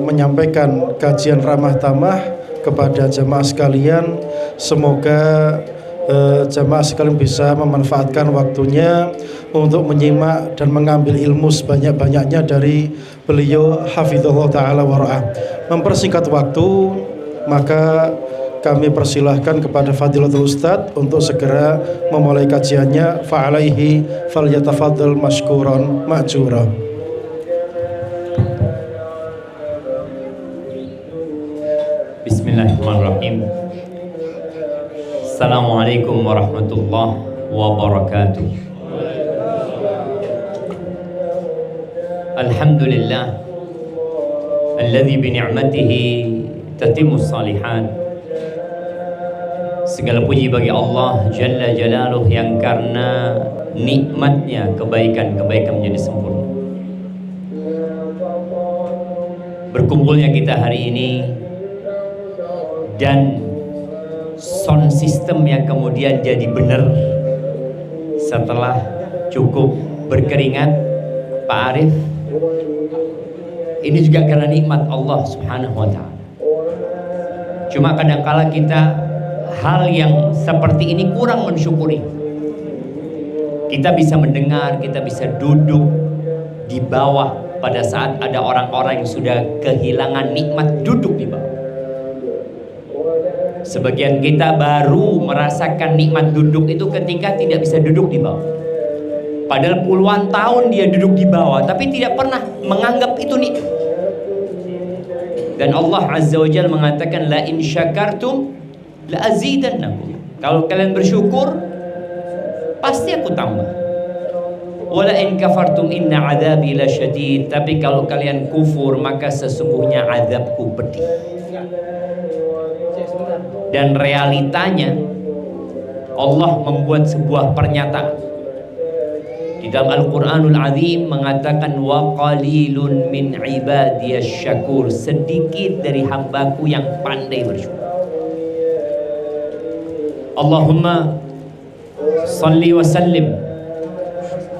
menyampaikan kajian ramah tamah kepada jamaah sekalian. Semoga jamaah sekalian bisa memanfaatkan waktunya untuk menyimak dan mengambil ilmu sebanyak-banyaknya dari beliau hafizallahu ta'ala wara'ah. Mempersingkat waktu, maka kami persilahkan kepada Fadilatul Ustadz untuk segera memulai kajiannya. Fa'alaihi falyatafaddal mashkuran ma'jura. Bismillahirrahmanirrahim. Assalamualaikum warahmatullahi wabarakatuh. Alhamdulillah alladzi bi ni'matihi tatimmus shalihat. Segala puji bagi Allah Jalla Jalaluh yang karena nikmatnya kebaikan-kebaikan menjadi sempurna. Berkumpulnya kita hari ini dan sound system yang kemudian jadi benar setelah cukup berkeringat, Pak Arif, ini juga karena nikmat Allah Subhanahu wa ta'ala. Cuma kadangkala kita hal yang seperti ini kurang mensyukuri. Kita bisa mendengar, kita bisa duduk di bawah pada saat ada orang-orang yang sudah kehilangan nikmat duduk di bawah. Sebagian kita baru merasakan nikmat duduk itu ketika tidak bisa duduk di bawah. Padahal puluhan tahun dia duduk di bawah, tapi tidak pernah menganggap itu nikmat. Dan Allah Azza wa Jalla mengatakan, la in syakartum la azidannakum. Kalau kalian bersyukur, pasti aku tambah. Wala in kafartum inna adzabi lasyadid. Tapi kalau kalian kufur, maka sesungguhnya azabku pedih. Dan realitanya Allah membuat sebuah pernyataan di dalam Al-Quranul Azim mengatakan wa qalilun min ibadiyasy syakur, sedikit dari hambaku yang pandai bersyukur. Allahumma salli wa sallim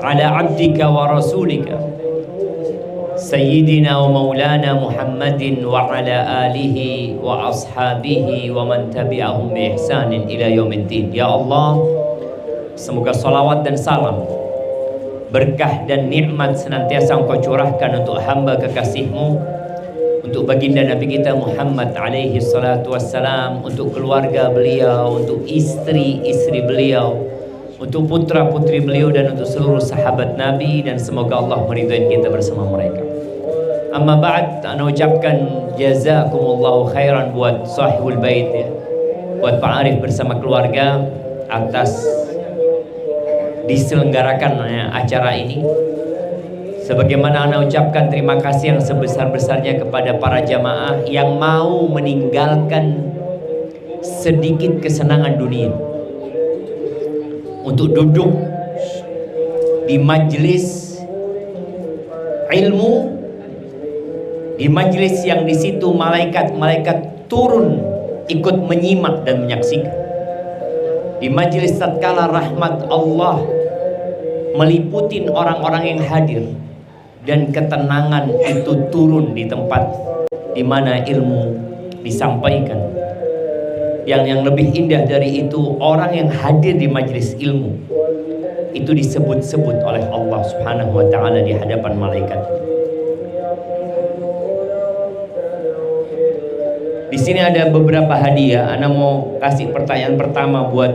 ala abdika wa rasulika Sayyidina wa maulana Muhammadin wa ala alihi wa ashabihi wa man tabi'ahum bi ihsanin ila yaumiddin. Ya Allah, semoga salawat dan salam, berkah dan nikmat senantiasa Engkau curahkan untuk hamba kekasih-Mu, untuk baginda Nabi kita Muhammad alaihi salatu wassalam, untuk keluarga beliau, untuk istri-istri beliau, untuk putra-putri beliau, dan untuk seluruh sahabat Nabi, dan semoga Allah meridhai kita bersama mereka. Amma ba'd, ana ucapkan jazakumullahu khairan buat sahibul bait ya, buat Pak Arif bersama keluarga atas diselenggarakan acara ini. Sebagaimana ana ucapkan terima kasih yang sebesar-besarnya kepada para jamaah yang mau meninggalkan sedikit kesenangan dunia untuk duduk di majelis ilmu, di majelis yang di situ malaikat-malaikat turun ikut menyimak dan menyaksikan, di majelis tatkala rahmat Allah meliputi orang-orang yang hadir, dan ketenangan itu turun di tempat di mana ilmu disampaikan. Yang lebih indah dari itu, orang yang hadir di majelis ilmu itu disebut-sebut oleh Allah Subhanahu wa ta'ala di hadapan malaikat. Di sini ada beberapa hadiah. Ana mau kasih pertanyaan pertama buat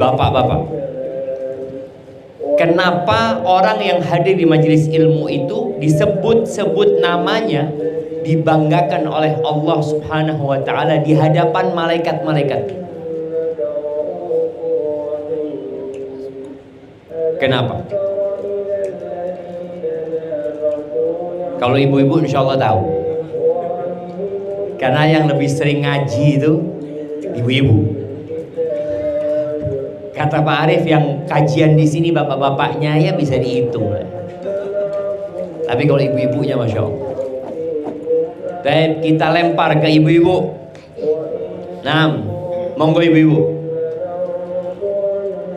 bapak-bapak. Kenapa orang yang hadir di majelis ilmu itu disebut-sebut namanya, dibanggakan oleh Allah Subhanahu wa ta'ala di hadapan malaikat-malaikat? Kenapa? Kalau ibu-ibu insya Allah tahu. Karena yang lebih sering ngaji itu ibu-ibu. Kata Pak Arif, yang kajian di sini bapak-bapaknya ya bisa dihitung. Tapi kalau ibu-ibunya Masya Allah. Baik, kita lempar ke ibu-ibu. Nah, monggo ibu-ibu.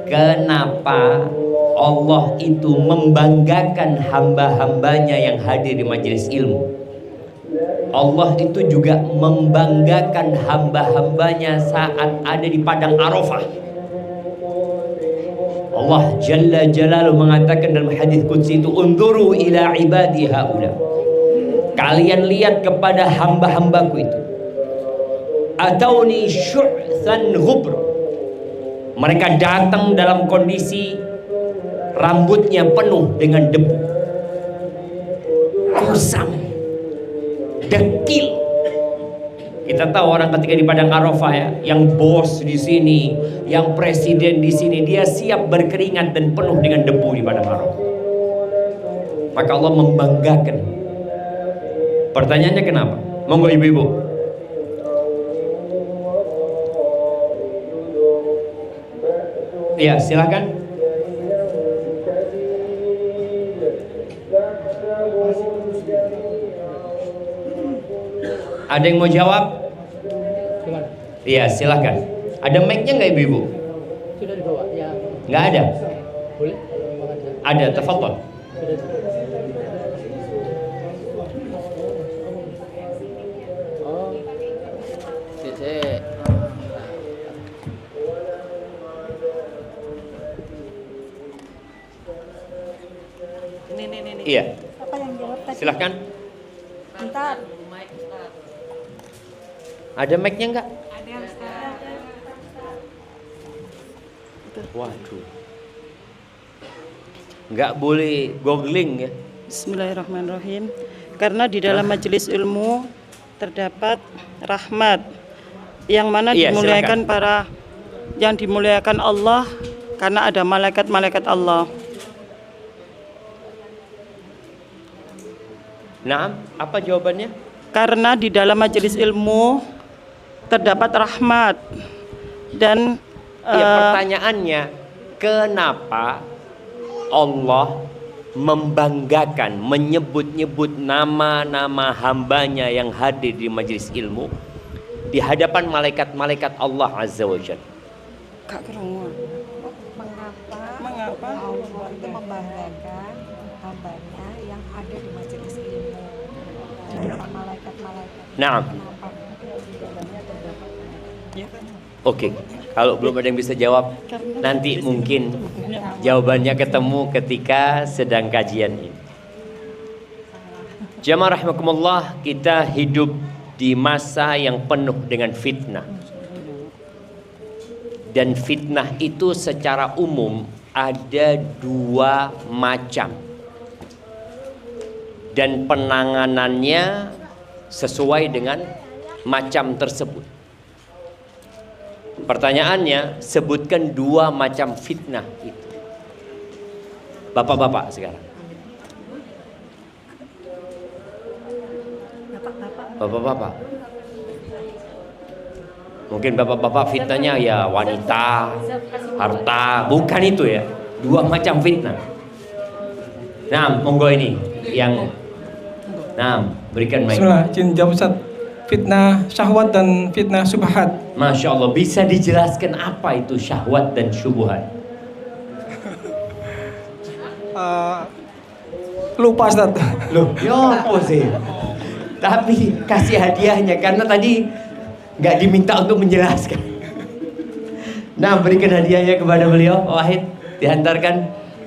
Kenapa Allah itu membanggakan hamba-hambanya yang hadir di majelis ilmu? Allah itu juga membanggakan hamba-hambanya saat ada di padang Arafah. Allah Jalla Jalaluhu mengatakan dalam hadis qudsi itu, "Unzuru ila ibadi haula." Kalian lihat kepada hamba-hambaku itu. Atauni syu'than ghubr. Mereka datang dalam kondisi rambutnya penuh dengan debu, kusam, dekil. Kita tahu orang ketika di padang Arafah ya, yang bos di sini, yang presiden di sini, dia siap berkeringat dan penuh dengan debu di padang Arafah. Maka Allah membanggakan. Pertanyaannya kenapa? Monggo ibu-ibu. Ya, silakan. Ada yang mau jawab? Iya, silakan. Ada mic-nya nggak ibu-ibu? Sudah dibawa ya. Nggak ada. Boleh? Ada, tafadhol. Oh. Cek. Ini. Iya, Apa yang jawab tadi? silakan. Bentar. Ada mic-nya nggak? Ada Ustaz. Waduh. Nggak boleh googling ya. Bismillahirrahmanirrahim. Karena di dalam majelis ilmu terdapat rahmat yang mana Iya, dimuliakan yang dimuliakan Allah karena ada malaikat-malaikat Allah. Nah, apa jawabannya? Karena di dalam majelis ilmu terdapat rahmat dan Ya, pertanyaannya, kenapa Allah membanggakan, menyebut-nyebut nama-nama hambanya yang hadir di majelis ilmu di hadapan malaikat-malaikat Allah Azza wa Jalla? Kak Kerungu. Mengapa Allah itu membanggakan hambanya yang ada di majelis ilmu dan malaikat-malaikat? Nah, Kenapa? oke. Kalau belum ada yang bisa jawab, nanti mungkin jawabannya ketemu ketika sedang kajian ini. Jamaah rahimakumullah, kita hidup di masa yang penuh dengan fitnah. Dan fitnah itu secara umum ada dua macam. Dan penanganannya sesuai dengan macam tersebut. Pertanyaannya, sebutkan dua macam fitnah itu. Bapak-bapak sekarang. Bapak-bapak. Mungkin bapak-bapak fitnahnya ya wanita, harta, bukan itu ya. Dua macam fitnah. Nah, monggo ini yang berikan mic. Bismillah, izin jawab Ustaz. Fitnah syahwat dan fitnah subhat. Masya Allah, bisa dijelaskan apa itu syahwat dan syubhat? Lupa Ustaz. Loh, ya apa sih? Tapi kasih hadiahnya karena tadi nggak diminta untuk menjelaskan. Nah, berikan hadiahnya kepada beliau, Pak Wahid, dihantarkan.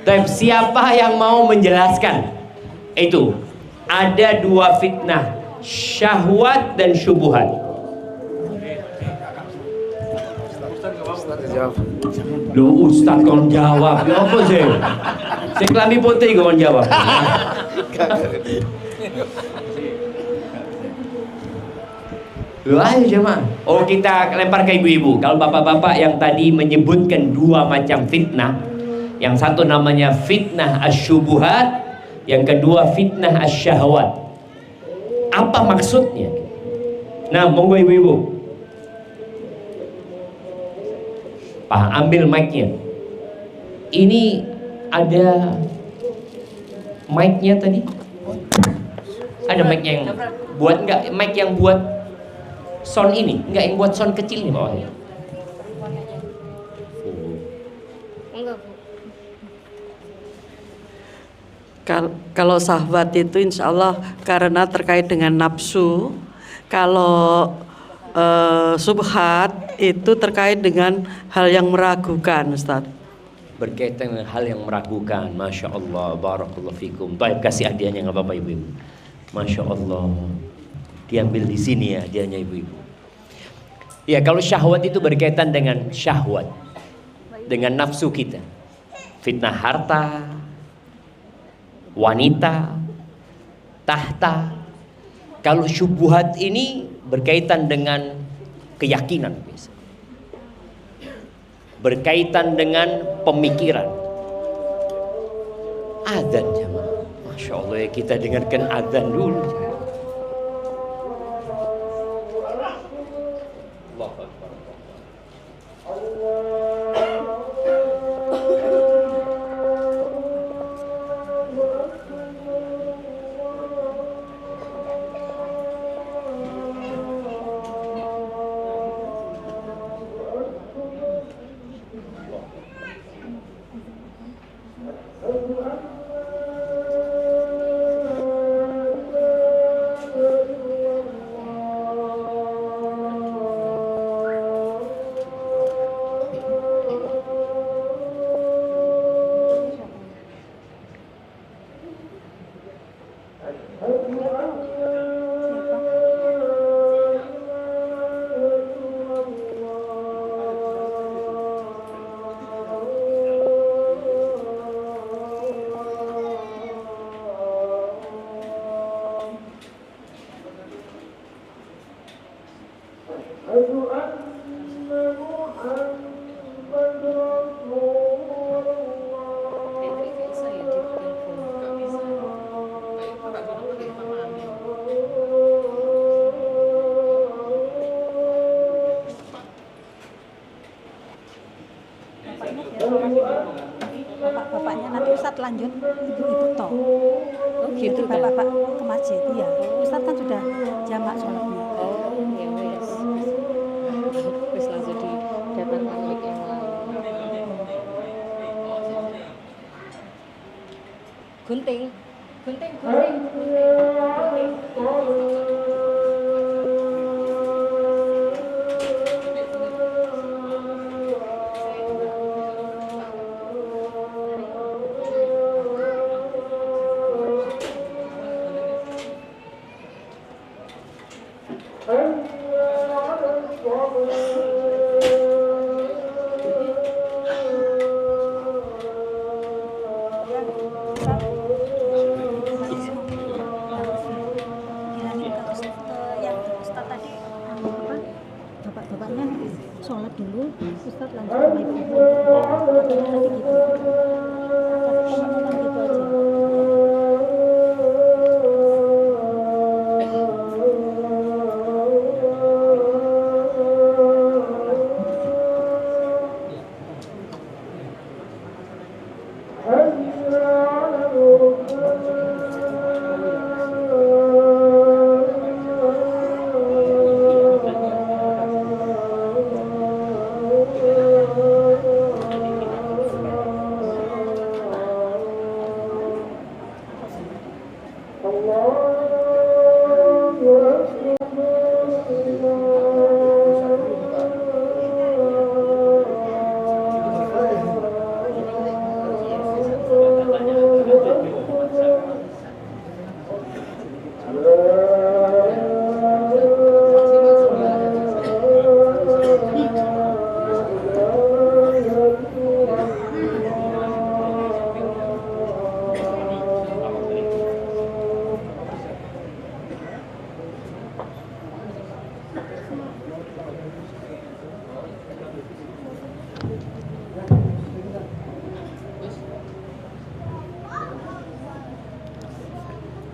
Tapi siapa yang mau menjelaskan? Itu ada dua fitnah, syahwat dan syubhat. Lu Ustaz kon jawab, ya apa sih? Sing klambi putih kon jawab. Lu ayo jemaah. Oh, kita lempar ke ibu-ibu. Kalau bapak-bapak yang tadi menyebutkan dua macam fitnah, yang satu namanya fitnah asyubuhat, yang kedua fitnah asyahwat. Apa maksudnya? Nah, monggo ibu-ibu. Pak, ambil mic-nya. Ini ada mic-nya tadi? Ada mic yang buat enggak? Mic yang buat sound ini? Enggak, yang buat sound kecil nih bawahnya. Enggak, Bu. Kalau syahwat itu insya Allah karena terkait dengan nafsu. Kalau subhat itu terkait dengan hal yang meragukan, Ustaz. Berkaitan dengan hal yang meragukan. Masya Allah, barakallahu fikum. Baik, kasih hadiahnya nggak apa-apa ibu-ibu. Masya Allah. Diambil di sini ya hadiahnya ibu-ibu. Ya, kalau syahwat itu berkaitan dengan syahwat, dengan nafsu kita. Fitnah harta, wanita, tahta. Kalau syubhat ini berkaitan dengan keyakinan biasa. Berkaitan dengan pemikiran. Adzan jemaah. Masya Allah ya, kita dengarkan adzan dulu. Bapaknya nanti Ustadz lanjut ibu-ibu toh. Oh gitu kan? Bapak ke masjid, iya. Ustadz kan sudah jamak sholatnya. Oh ya wes. Wes langsung didatangkan mic yang lain. Gunting, gunting, gunting, gunting. Bapaknya sholat dulu, Ustadz lanjut sama ibu-ibu. Katanya tadi gitu. Pengumuman gitu aja.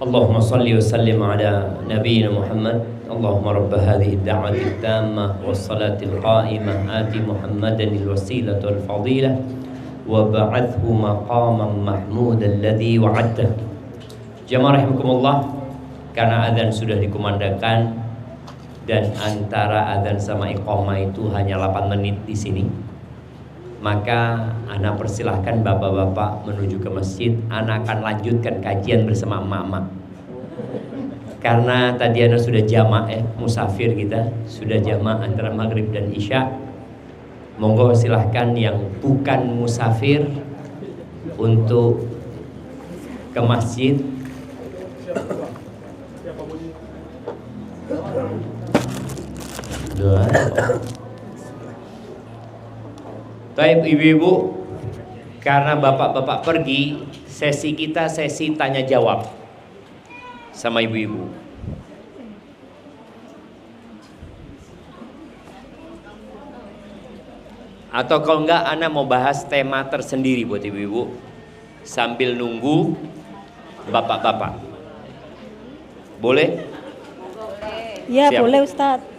اللهم صل وسلم على نبينا محمد اللهم رب هذه الدعوة التامة والصلاة القائمة آت محمدا الوسيلة والفضيلة وبعثه مقاما محمودا الذي وعدته. Jamaah rahimakumullah, karena adzan sudah dikumandangkan dan antara adzan sama iqamah itu hanya 8 menit di sini, maka ana persilahkan bapak-bapak menuju ke masjid. Ana akan lanjutkan kajian bersama emak-emak. Karena tadi ana sudah jamak musafir kita sudah jamak antara maghrib dan isya. Monggo silahkan yang bukan musafir untuk ke masjid. Doa. Baik ibu-ibu, karena bapak-bapak pergi, sesi kita sesi tanya jawab sama ibu-ibu. Atau kalau enggak, ana mau bahas tema tersendiri buat ibu-ibu sambil nunggu bapak-bapak. Boleh? Ya, Siap. boleh Ustadz.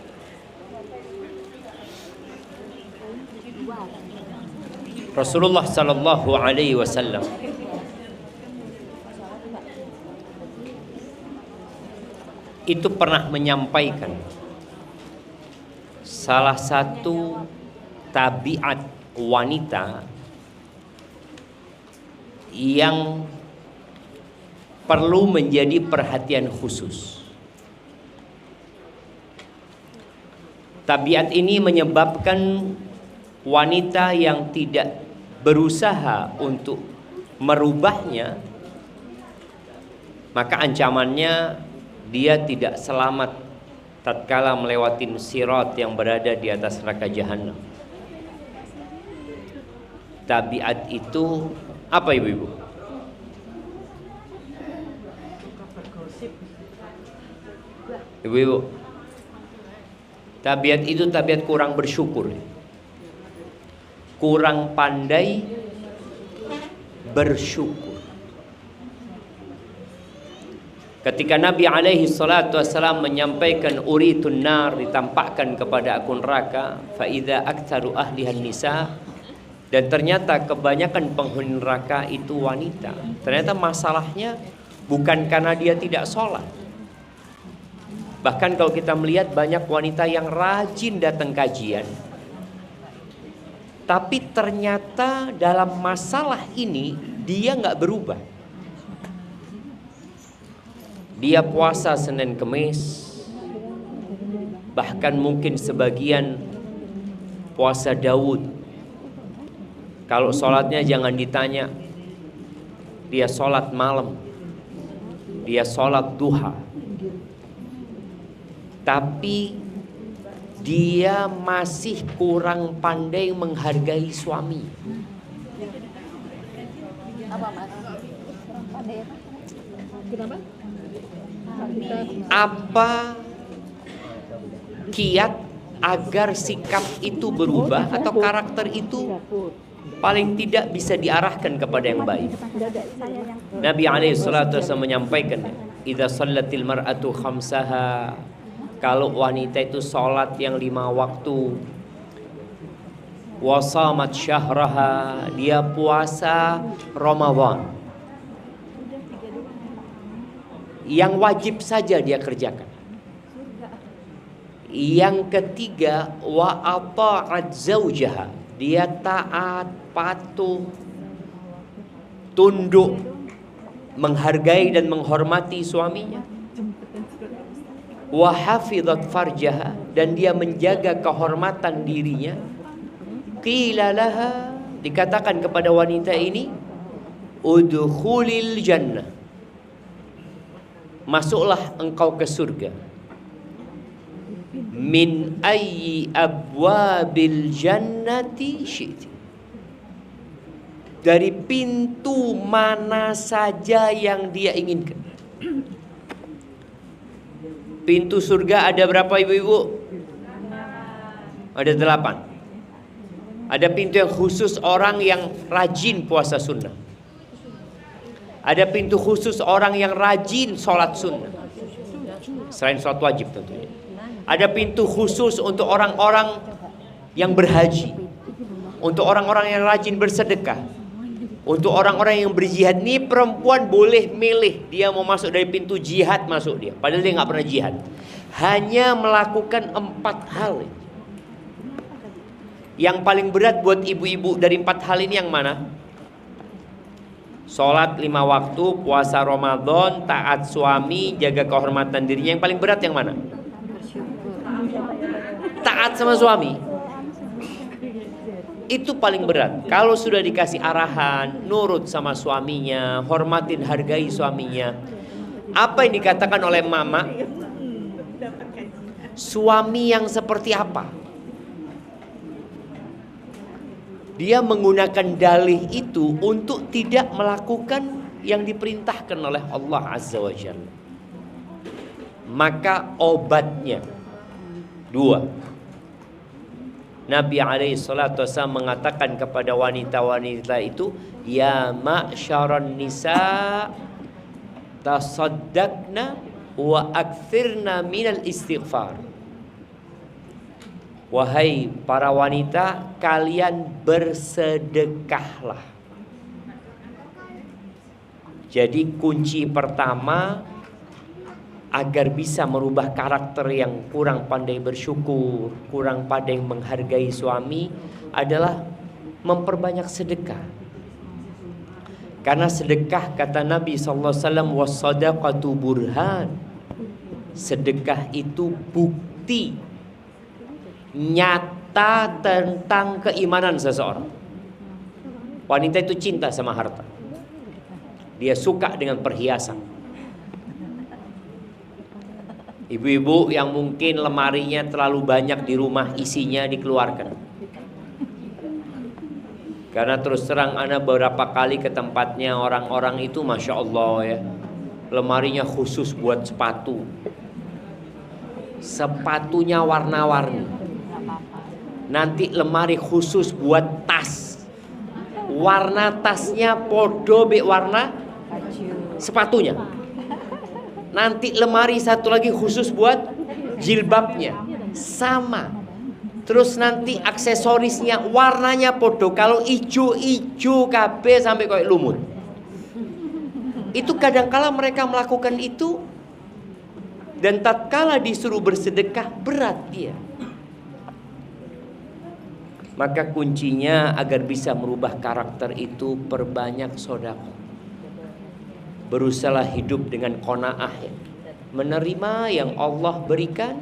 Rasulullah sallallahu alaihi wasallam itu pernah menyampaikan salah satu tabiat wanita yang perlu menjadi perhatian khusus. Tabiat ini menyebabkan wanita yang tidak berusaha untuk merubahnya, maka ancamannya dia tidak selamat tatkala melewati sirat yang berada di atas neraka jahanam. Tabiat itu apa ibu-ibu? Ibu-ibu, tabiat itu tabiat kurang bersyukur, kurang pandai bersyukur. Ketika Nabi alaihi salatu wassalam menyampaikan uritun nar, ditampakkan kepada aku neraka, fa idza aktsaru ahlihan nisa, dan ternyata kebanyakan penghuni neraka itu wanita. Ternyata masalahnya bukan karena dia tidak sholat. Bahkan kalau kita melihat banyak wanita yang rajin datang kajian, tapi ternyata dalam masalah ini dia nggak berubah. Dia puasa Senin Kemis, bahkan mungkin sebagian puasa Daud. Kalau sholatnya jangan ditanya, dia sholat malam, dia sholat duha, tapi dia masih kurang pandai menghargai suami. Apa Mas? Pandai apa? Kenapa? Apa kiat agar sikap itu berubah atau karakter itu paling tidak bisa diarahkan kepada yang baik? Nabi alaihi salatu wasallam menyampaikan, idza shallatil mar'atu khamsaha, kalau wanita itu sholat yang 5 waktu, wasamat syahraha, dia puasa Ramadan, yang wajib saja dia kerjakan. Yang ketiga, wa ata'at zaujaha, dia taat, patuh, tunduk, menghargai dan menghormati suaminya. Wa hafizat farjaha, dan dia menjaga kehormatan dirinya. Qila laha, dikatakan kepada wanita ini, udkhulil jannah, masuklah engkau ke surga. Min ayyi abwabil jannati syi'ti, dari pintu mana saja yang dia inginkan. Pintu surga ada berapa ibu-ibu? Ada 8. Ada pintu yang khusus orang yang rajin puasa sunnah. Ada pintu khusus orang yang rajin sholat sunnah, selain sholat wajib tentunya. Ada pintu khusus untuk orang-orang yang berhaji, untuk orang-orang yang rajin bersedekah, untuk orang-orang yang berjihad. Nih perempuan boleh milih, dia mau masuk dari pintu jihad masuk dia, padahal dia nggak pernah jihad. Hanya melakukan 4 hal. Yang paling berat buat ibu-ibu dari 4 hal ini yang mana? Sholat 5 waktu, puasa Ramadan, taat suami, jaga kehormatan dirinya. Yang paling berat yang mana? Taat sama suami. Itu paling berat. Kalau sudah dikasih arahan, nurut sama suaminya, hormatin, hargai suaminya. Apa yang dikatakan oleh mama? Suami yang seperti apa? Dia menggunakan dalih itu untuk tidak melakukan yang diperintahkan oleh Allah Azza wa Jalla. Maka obatnya 2. Nabi SAW mengatakan kepada wanita-wanita itu, ya ma'syaran nisa tasaddaqna wa akthirna minal istighfar. Wahai para wanita, kalian bersedekahlah. Jadi kunci pertama agar bisa merubah karakter yang kurang pandai bersyukur, kurang pandai menghargai suami adalah memperbanyak sedekah. Karena sedekah, kata Nabi SAW, wassadaqatu burhan. Sedekah itu bukti nyata tentang keimanan seseorang. Wanita itu cinta sama harta. Dia suka dengan perhiasan. Ibu-ibu yang mungkin lemarinya terlalu banyak di rumah, isinya dikeluarkan. Karena terus terang ana beberapa kali ke tempatnya orang-orang itu, Masya Allah ya, lemarinya khusus buat sepatu. Sepatunya warna-warni. Nanti lemari khusus buat tas. Warna tasnya podo be warna sepatunya. Nanti lemari satu lagi khusus buat jilbabnya. Sama. Terus nanti aksesorisnya warnanya podo. Kalau ijo-ijo kabeh sampai kayak lumut. Itu kadangkala mereka melakukan itu. Dan tatkala disuruh bersedekah, berat dia. Maka kuncinya agar bisa merubah karakter itu, perbanyak sedekah. Berusaha hidup dengan qanaah, menerima yang Allah berikan,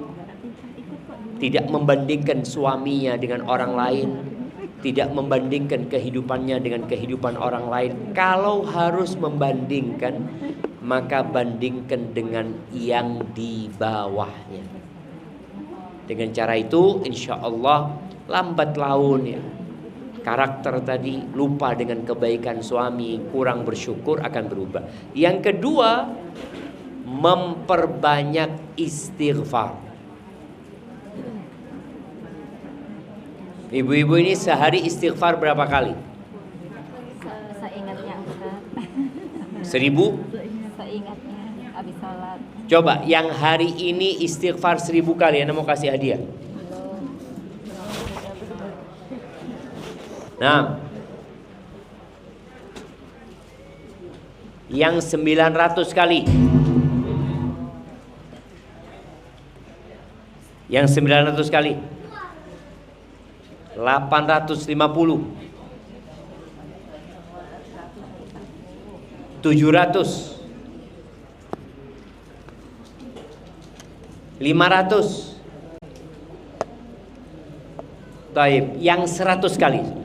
tidak membandingkan suaminya dengan orang lain, tidak membandingkan kehidupannya dengan kehidupan orang lain. Kalau harus membandingkan, maka bandingkan dengan yang di bawahnya. Dengan cara itu insya Allah lambat laun ya, karakter tadi, lupa dengan kebaikan suami, kurang bersyukur, akan berubah. Yang kedua, memperbanyak istighfar. Ibu-ibu ini sehari istighfar berapa kali? Seingatnya Ustaz. 1000? Seingatnya habis salat. Coba yang hari ini istighfar 1000 kali, Anda mau kasih hadiah. Nah, yang 900 kali, yang 900 kali, 850, 700, 500. Taib, yang 100 kali.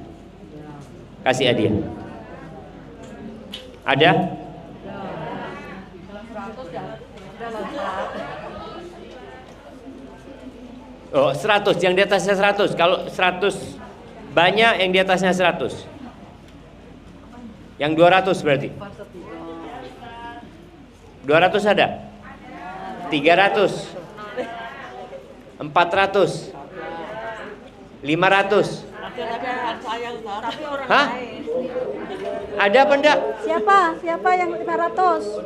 Kasih hadiah. Ada? Oh, 100, yang di atasnya 100. Kalau 100 banyak, yang di atasnya 100. Yang 200 berarti. 200 ada? 300, 400, 500. Hah? Ada apa enggak? Siapa yang 500?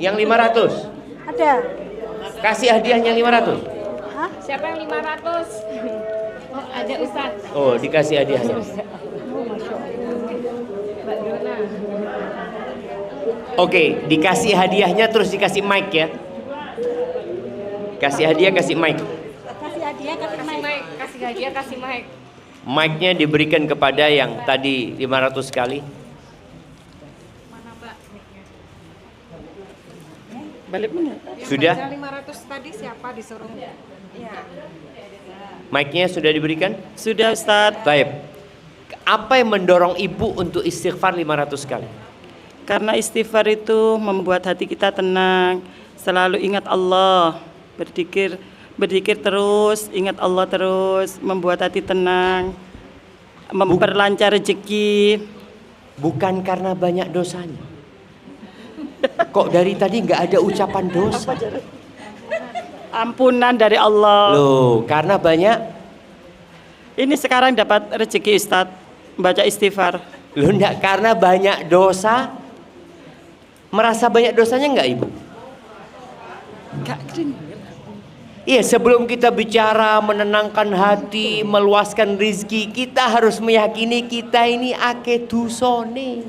Yang 500? Ada. Kasih hadiahnya 500. Hah? Siapa yang 500? Oh, ada Ustaz. Oh, dikasih hadiahnya. Mbak Dona. Oke, dikasih hadiahnya terus dikasih mic ya. Kasih hadiah, kasih mic. Kasih hadiah, kasih Kasih mic. mic, kasih hadiah, kasih mic. Mic-nya diberikan kepada yang tadi 500 kali. Balik mana? Sudah? 500 tadi siapa disuruh? Iya. Mic-nya sudah diberikan? Sudah Ustadz. Baik. Apa yang mendorong ibu untuk istighfar 500 kali? Karena istighfar itu membuat hati kita tenang, selalu ingat Allah, berzikir terus, ingat Allah terus, membuat hati tenang, memperlancar rezeki. Bukan karena banyak dosanya. Kok dari tadi nggak ada ucapan dosa? Ampunan dari Allah. Loh, karena banyak. Ini sekarang dapat rezeki Ustadz, baca istighfar. Loh, enggak, karena banyak dosa. Merasa banyak dosanya enggak ibu? Iya, sebelum kita bicara menenangkan hati, meluaskan rizki, kita harus meyakini kita ini ake dusone.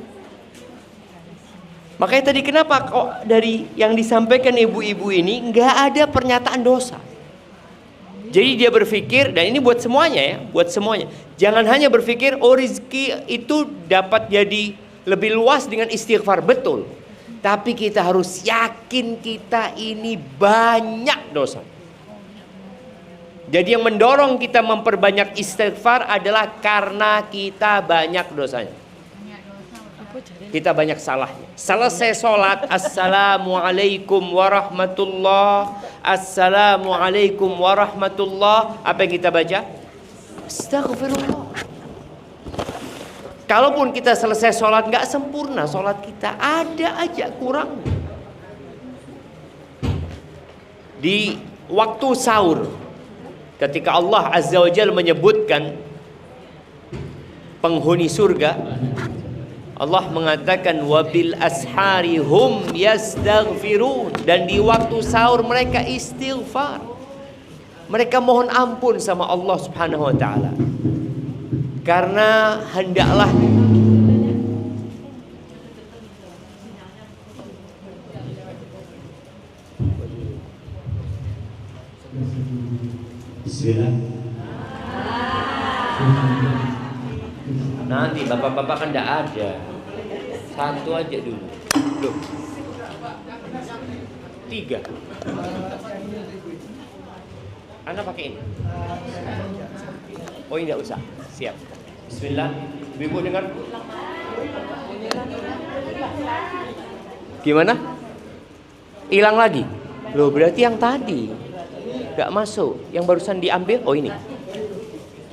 Makanya tadi kenapa kok dari yang disampaikan ibu-ibu ini nggak ada pernyataan dosa. Jadi dia berpikir, dan ini buat semuanya ya, buat semuanya. Jangan hanya berpikir, oh rizki itu dapat jadi lebih luas dengan istighfar, betul. Tapi kita harus yakin kita ini banyak dosa. Jadi yang mendorong kita memperbanyak istighfar adalah karena kita banyak dosanya. Kita banyak salahnya. Selesai sholat, assalamualaikum warahmatullah, assalamualaikum warahmatullah. Apa yang kita baca? Astaghfirullah. Kalaupun kita selesai sholat nggak sempurna sholat kita, ada aja kurang. Di waktu sahur, ketika Allah Azza wa Jalla menyebutkan penghuni surga, Allah mengatakan wabil ashari hum yastaghfirun, dan di waktu sahur mereka istighfar. Mereka mohon ampun sama Allah Subhanahu wa taala. Karena hendaklah Bismillah. nanti bapak-bapak kan tidak ada. Satu aja dulu. Loh. 3. Anda pakai ini. Oh, ini tidak usah. Siap. Bismillah. Ibu dengar? Gimana? Hilang lagi? Loh, berarti yang tadi nggak masuk. Yang barusan diambil, oh ini.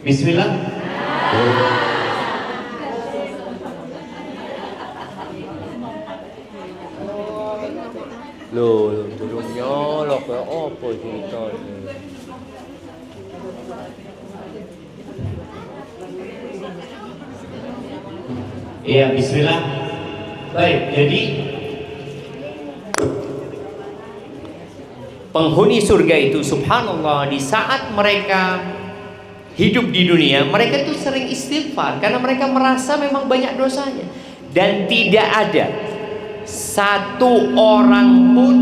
Bismillah. Loh, turun nyolok ke opo cerita. Iya, bismillah. Baik, jadi penghuni surga itu subhanallah, di saat mereka hidup di dunia, mereka itu sering istighfar karena mereka merasa memang banyak dosanya, dan tidak ada satu orang pun,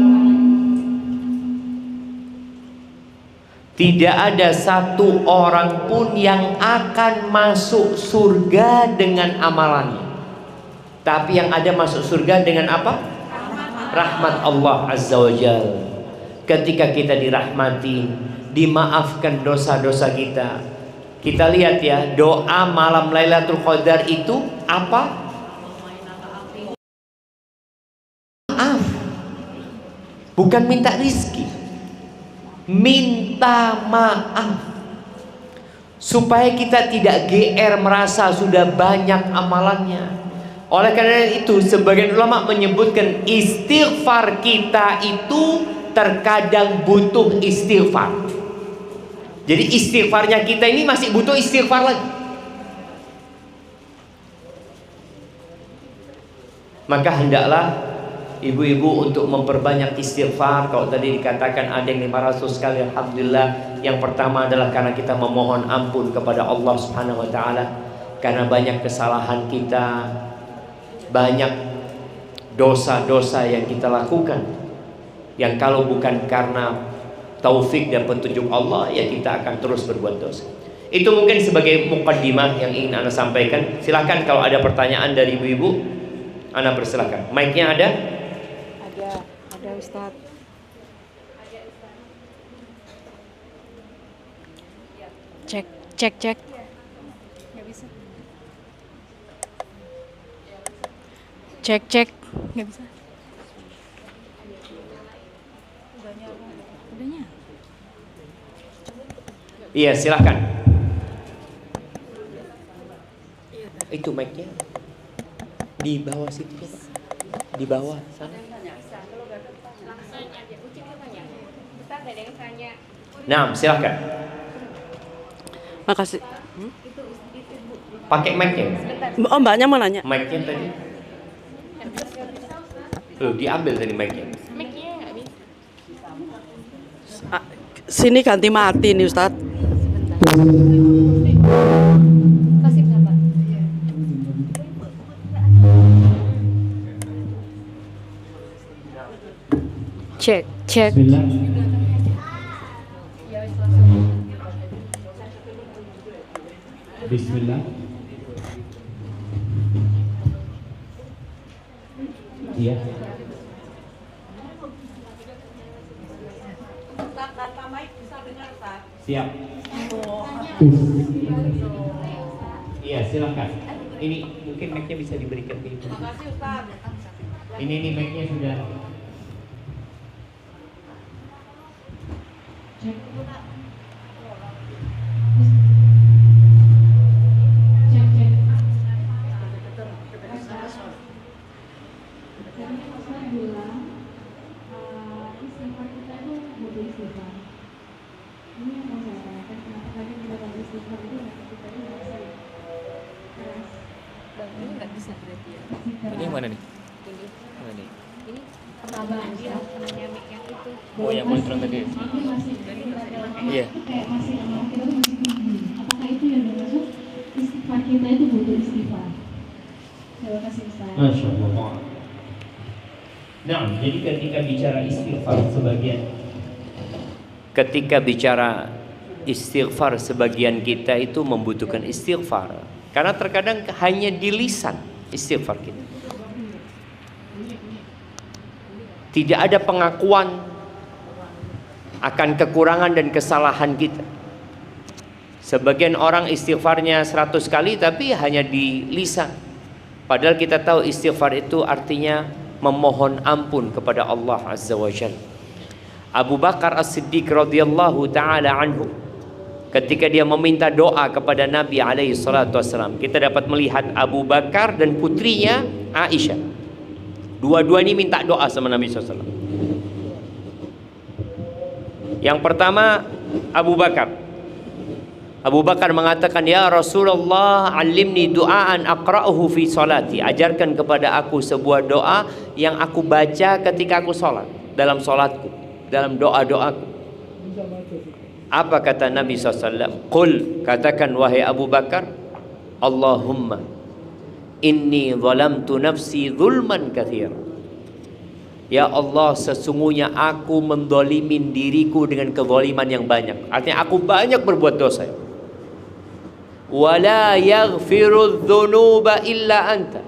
tidak ada satu orang pun yang akan masuk surga dengan amalannya. Tapi yang ada masuk surga dengan apa? Rahmat Allah Azza wa Jalla. Ketika kita dirahmati, dimaafkan dosa-dosa kita. Kita lihat ya, doa malam Lailatul Qadar itu apa? Maaf. Bukan minta rizki, minta maaf. Supaya kita tidak GR merasa sudah banyak amalannya. Oleh karena itu sebagian ulama menyebutkan istighfar kita itu terkadang butuh istighfar. Jadi istighfarnya kita ini masih butuh istighfar lagi. Maka hendaklah ibu-ibu untuk memperbanyak istighfar. Kalau tadi dikatakan ada yang 500 kali, alhamdulillah. Yang pertama adalah karena kita memohon ampun kepada Allah Subhanahu wa taala karena banyak kesalahan kita, banyak dosa-dosa yang kita lakukan, yang kalau bukan karena taufik dan petunjuk Allah, ya kita akan terus berbuat dosa. Itu mungkin sebagai mukaddimah yang ingin Ana sampaikan. Silahkan kalau ada pertanyaan dari ibu-ibu, Ana persilahkan. Mic-nya ada? Ada Ustadz. Cek. Nggak bisa. Cek. Nggak bisa. Udahnya. Iya, silahkan. Itu mic-nya di bawah situ, Pak. Di bawah sana. Nah, silahkan. Makasih. Pakai mic-nya. Oh, mbaknya mau nanya. Mic-nya tadi. Diambil tadi mic-nya. Sini ganti mati nih Ustadz. Kasih berapa? Cek. Bismillah. Bismillah. Iya. Siap. Iya, silakan. Ini mungkin mic-nya bisa diberikan ke Ibu. Makasih, Ustaz. Ini mic-nya sudah. Ini yang mana nih? Mana nih? Oh, yang monitron tadi. Iya. Apakah itu yang dimaksud istighfar kita itu butuh istighfar? Terima kasih Ustaz. Masya Allah. Nah, jadi ketika bicara istighfar sebagian kita itu membutuhkan istighfar. Karena terkadang hanya di lisan istighfar kita. Tidak ada pengakuan akan kekurangan dan kesalahan kita. Sebagian orang istighfarnya 100 kali tapi hanya di lisan. Padahal kita tahu istighfar itu artinya memohon ampun kepada Allah Azza wa Jalla. Abu Bakar As-Siddiq radhiyallahu taala anhu, ketika dia meminta doa kepada Nabi alaihi salatu wasallam, kita dapat melihat Abu Bakar dan putrinya Aisyah. Dua-dua ini minta doa sama Nabi SAW. Yang pertama Abu Bakar. Abu Bakar mengatakan, "Ya Rasulullah, alimni du'aan aqra'uhu fi salati." Ajarkan kepada aku sebuah doa yang aku baca ketika aku sholat, dalam sholatku, dalam doa-doaku. Apa kata Nabi SAW? Qul, katakan wahai Abu Bakar, Allahumma inni zalamtu nafsi zulman katsira. Ya Allah, sesungguhnya aku mendolimin diriku dengan kezaliman yang banyak. Artinya aku banyak berbuat dosa. Wala yaghfiru dzunuba illa anta.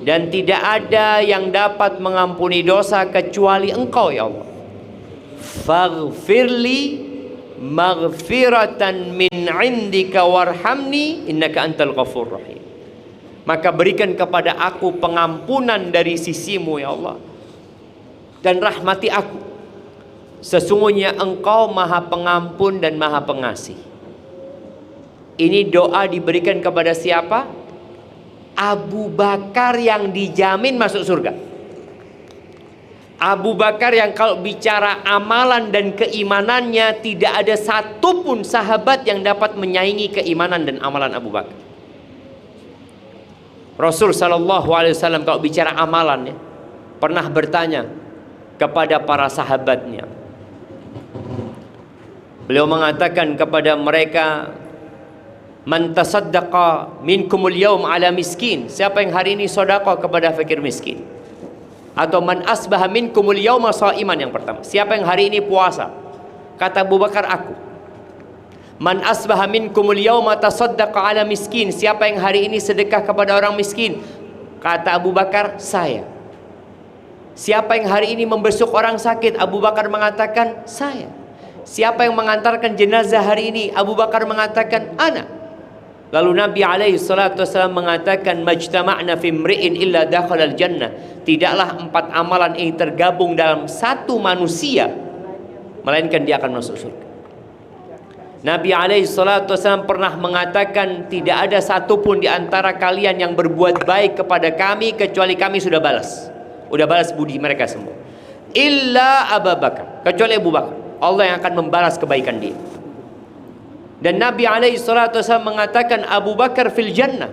Dan tidak ada yang dapat mengampuni dosa kecuali Engkau ya Allah. Faghfirli maghfiratan min indika warhamni innaka antal ghafurur rahim. Maka berikan kepada aku pengampunan dari sisimu ya Allah, dan rahmati aku, sesungguhnya Engkau maha pengampun dan maha pengasih. Ini doa diberikan kepada siapa? Abu Bakar yang dijamin masuk surga. Abu Bakar yang kalau bicara amalan dan keimanannya tidak ada satupun sahabat yang dapat menyaingi keimanan dan amalan Abu Bakar. Rasul sallallahu alaihi wasallam kalau bicara amalannya pernah bertanya kepada para sahabatnya. Beliau mengatakan kepada mereka, "Man tasaddaqa minkumul yaum ala miskin." Siapa yang hari ini sedekah kepada fakir miskin? Atau man asbaha minkumul yauma shaiman, yang pertama. Siapa yang hari ini puasa? Kata Abu Bakar, aku. Man asbaha minkumul yawma tasaddaqa ala miskin. Siapa yang hari ini sedekah kepada orang miskin? Kata Abu Bakar, saya. Siapa yang hari ini membesuk orang sakit? Abu Bakar mengatakan, saya. Siapa yang mengantarkan jenazah hari ini? Abu Bakar mengatakan, ana. Lalu Nabi alaihi salatu wasallam mengatakan, majtama'na fi imri'in illa dakhalal jannah. Tidaklah 4 amalan ini tergabung dalam satu manusia, melainkan dia akan masuk surga. Nabi alaihi salatu wasallam pernah mengatakan, tidak ada satupun di antara kalian yang berbuat baik kepada kami kecuali kami sudah balas. Udah balas budi mereka semua. Illa Abu Bakar, kecuali Abu Bakar. Allah yang akan membalas kebaikan dia. Dan Nabi alaihi salatu wasallam mengatakan Abu Bakar fil jannah.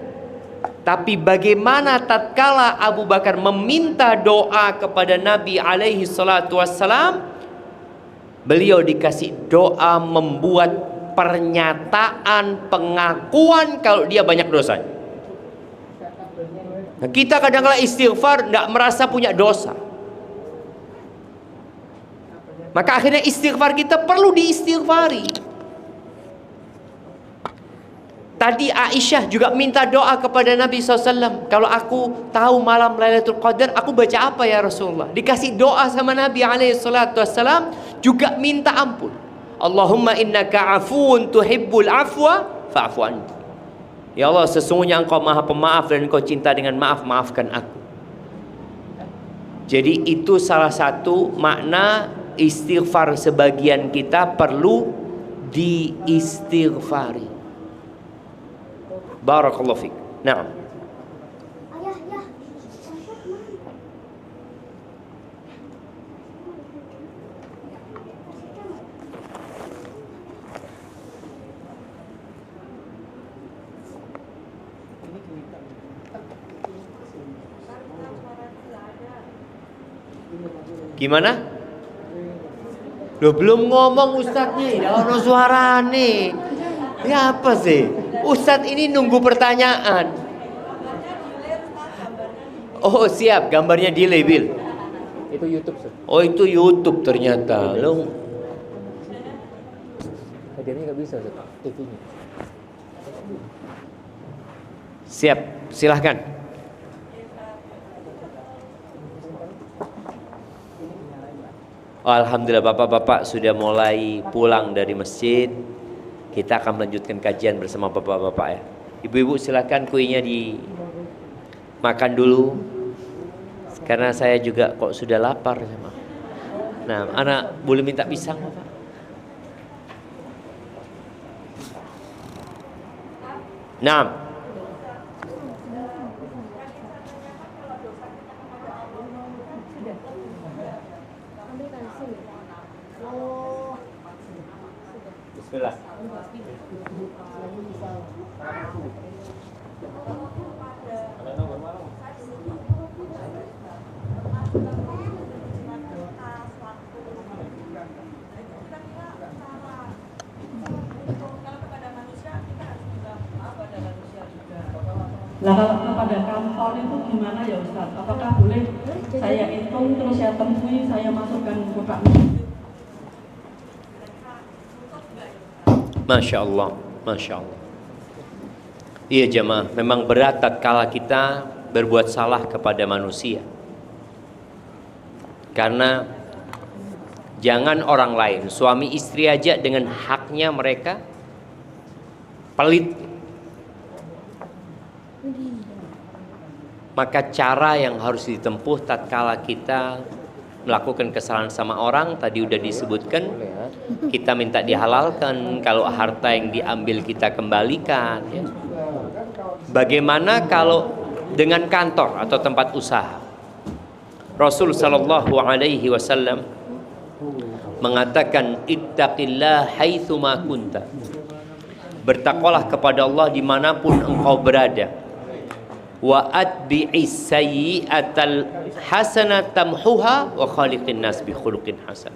Tapi bagaimana tatkala Abu Bakar meminta doa kepada Nabi alaihi salatu wasallam, beliau dikasih doa membuat pernyataan pengakuan kalau dia banyak dosa. Nah, kita kadang-kadang istighfar tidak merasa punya dosa. Maka akhirnya istighfar kita perlu diistighfari. Tadi Aisyah juga minta doa kepada Nabi SAW. Kalau aku tahu malam Lailatul Qadar, aku baca apa ya Rasulullah? Dikasih doa sama Nabi SAW, juga minta ampun. Allahumma innaka afuun tuhibbul afwa fa'fu anni. Ya Allah, sesungguhnya Engkau Maha Pemaaf dan Engkau cinta dengan maaf, maafkan aku. Jadi itu salah satu makna istighfar. Sebagian kita perlu diistighfari. Barakallahu fiik. Naam. Gimana? Loh, belum ngomong ustadznya, ya ono suarane. Ya apa sih? Ustadz ini nunggu pertanyaan. Oh siap, gambarnya delay Bil. Itu YouTube, Sir. Oh itu YouTube ternyata. Lo Hadirnya nggak bisa, Sir. TV-nya. siap, silahkan. Oh, alhamdulillah bapak-bapak sudah mulai pulang dari masjid. Kita akan melanjutkan kajian bersama bapak-bapak ya. Ibu-ibu silakan kuenya dimakan dulu. Karena saya juga kok sudah lapar sama. Nah, anak boleh minta pisang Bapak? Nah. Bismillah. Nah kalau kepada kantor itu gimana ya Ustaz? Apakah boleh saya hitung terus saya temui, saya masukkan kotaknya? Masya Allah, Masya Allah. Iya jemaah, memang berat tatkala kita berbuat salah kepada manusia. Karena jangan orang lain, suami istri aja dengan haknya mereka pelit. Maka cara yang harus ditempuh tatkala kita melakukan kesalahan sama orang tadi udah disebutkan, kita minta dihalalkan, kalau harta yang diambil kita kembalikan ya. Bagaimana kalau dengan kantor atau tempat usaha? Rasul sallallahu alaihi wasallam mengatakan ittaqillah haitsu ma kunta. Bertakwalah kepada Allah dimanapun engkau berada. Wa atbi'is sayyi'atal hasanah tamhuha wa khaliqin nas bi khuluqin hasan.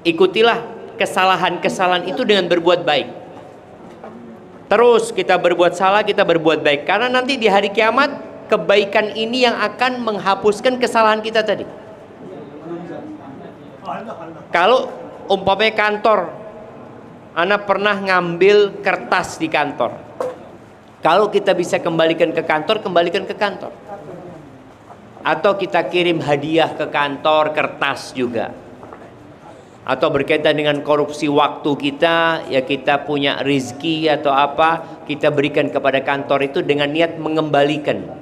Ikutilah kesalahan-kesalahan itu dengan berbuat baik. Terus kita berbuat salah, kita berbuat baik, karena nanti di hari kiamat kebaikan ini yang akan menghapuskan kesalahan kita tadi. Kalau umpamanya kantor Ana pernah ngambil kertas di kantor. Kalau kita bisa kembalikan ke kantor, kembalikan ke kantor. Atau kita kirim hadiah ke kantor, kertas juga. Atau berkaitan dengan korupsi waktu kita, ya kita punya rezeki atau apa, kita berikan kepada kantor itu dengan niat mengembalikan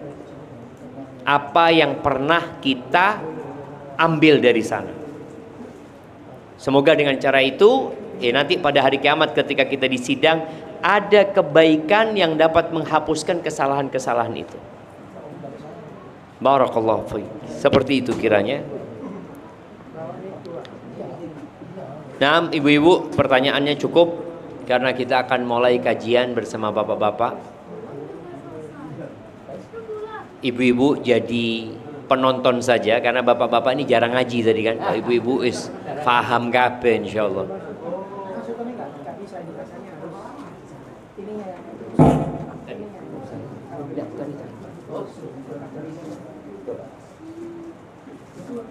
apa yang pernah kita ambil dari sana. Semoga dengan cara itu, nanti pada hari kiamat ketika kita disidang, ada kebaikan yang dapat menghapuskan kesalahan-kesalahan itu. Barakallahu fiik. Seperti itu kiranya. Nah, ibu-ibu, pertanyaannya cukup karena kita akan mulai kajian bersama bapak-bapak. Ibu-ibu jadi penonton saja karena bapak-bapak ini jarang ngaji tadi kan. Kalau ibu-ibu faham kabeh insyaallah.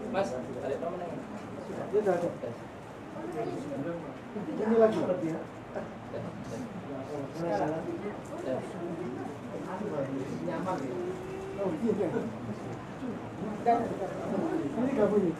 Mas, ini lagi ya. Nyaman ya. Oh, iya. Ini enggak bunyi.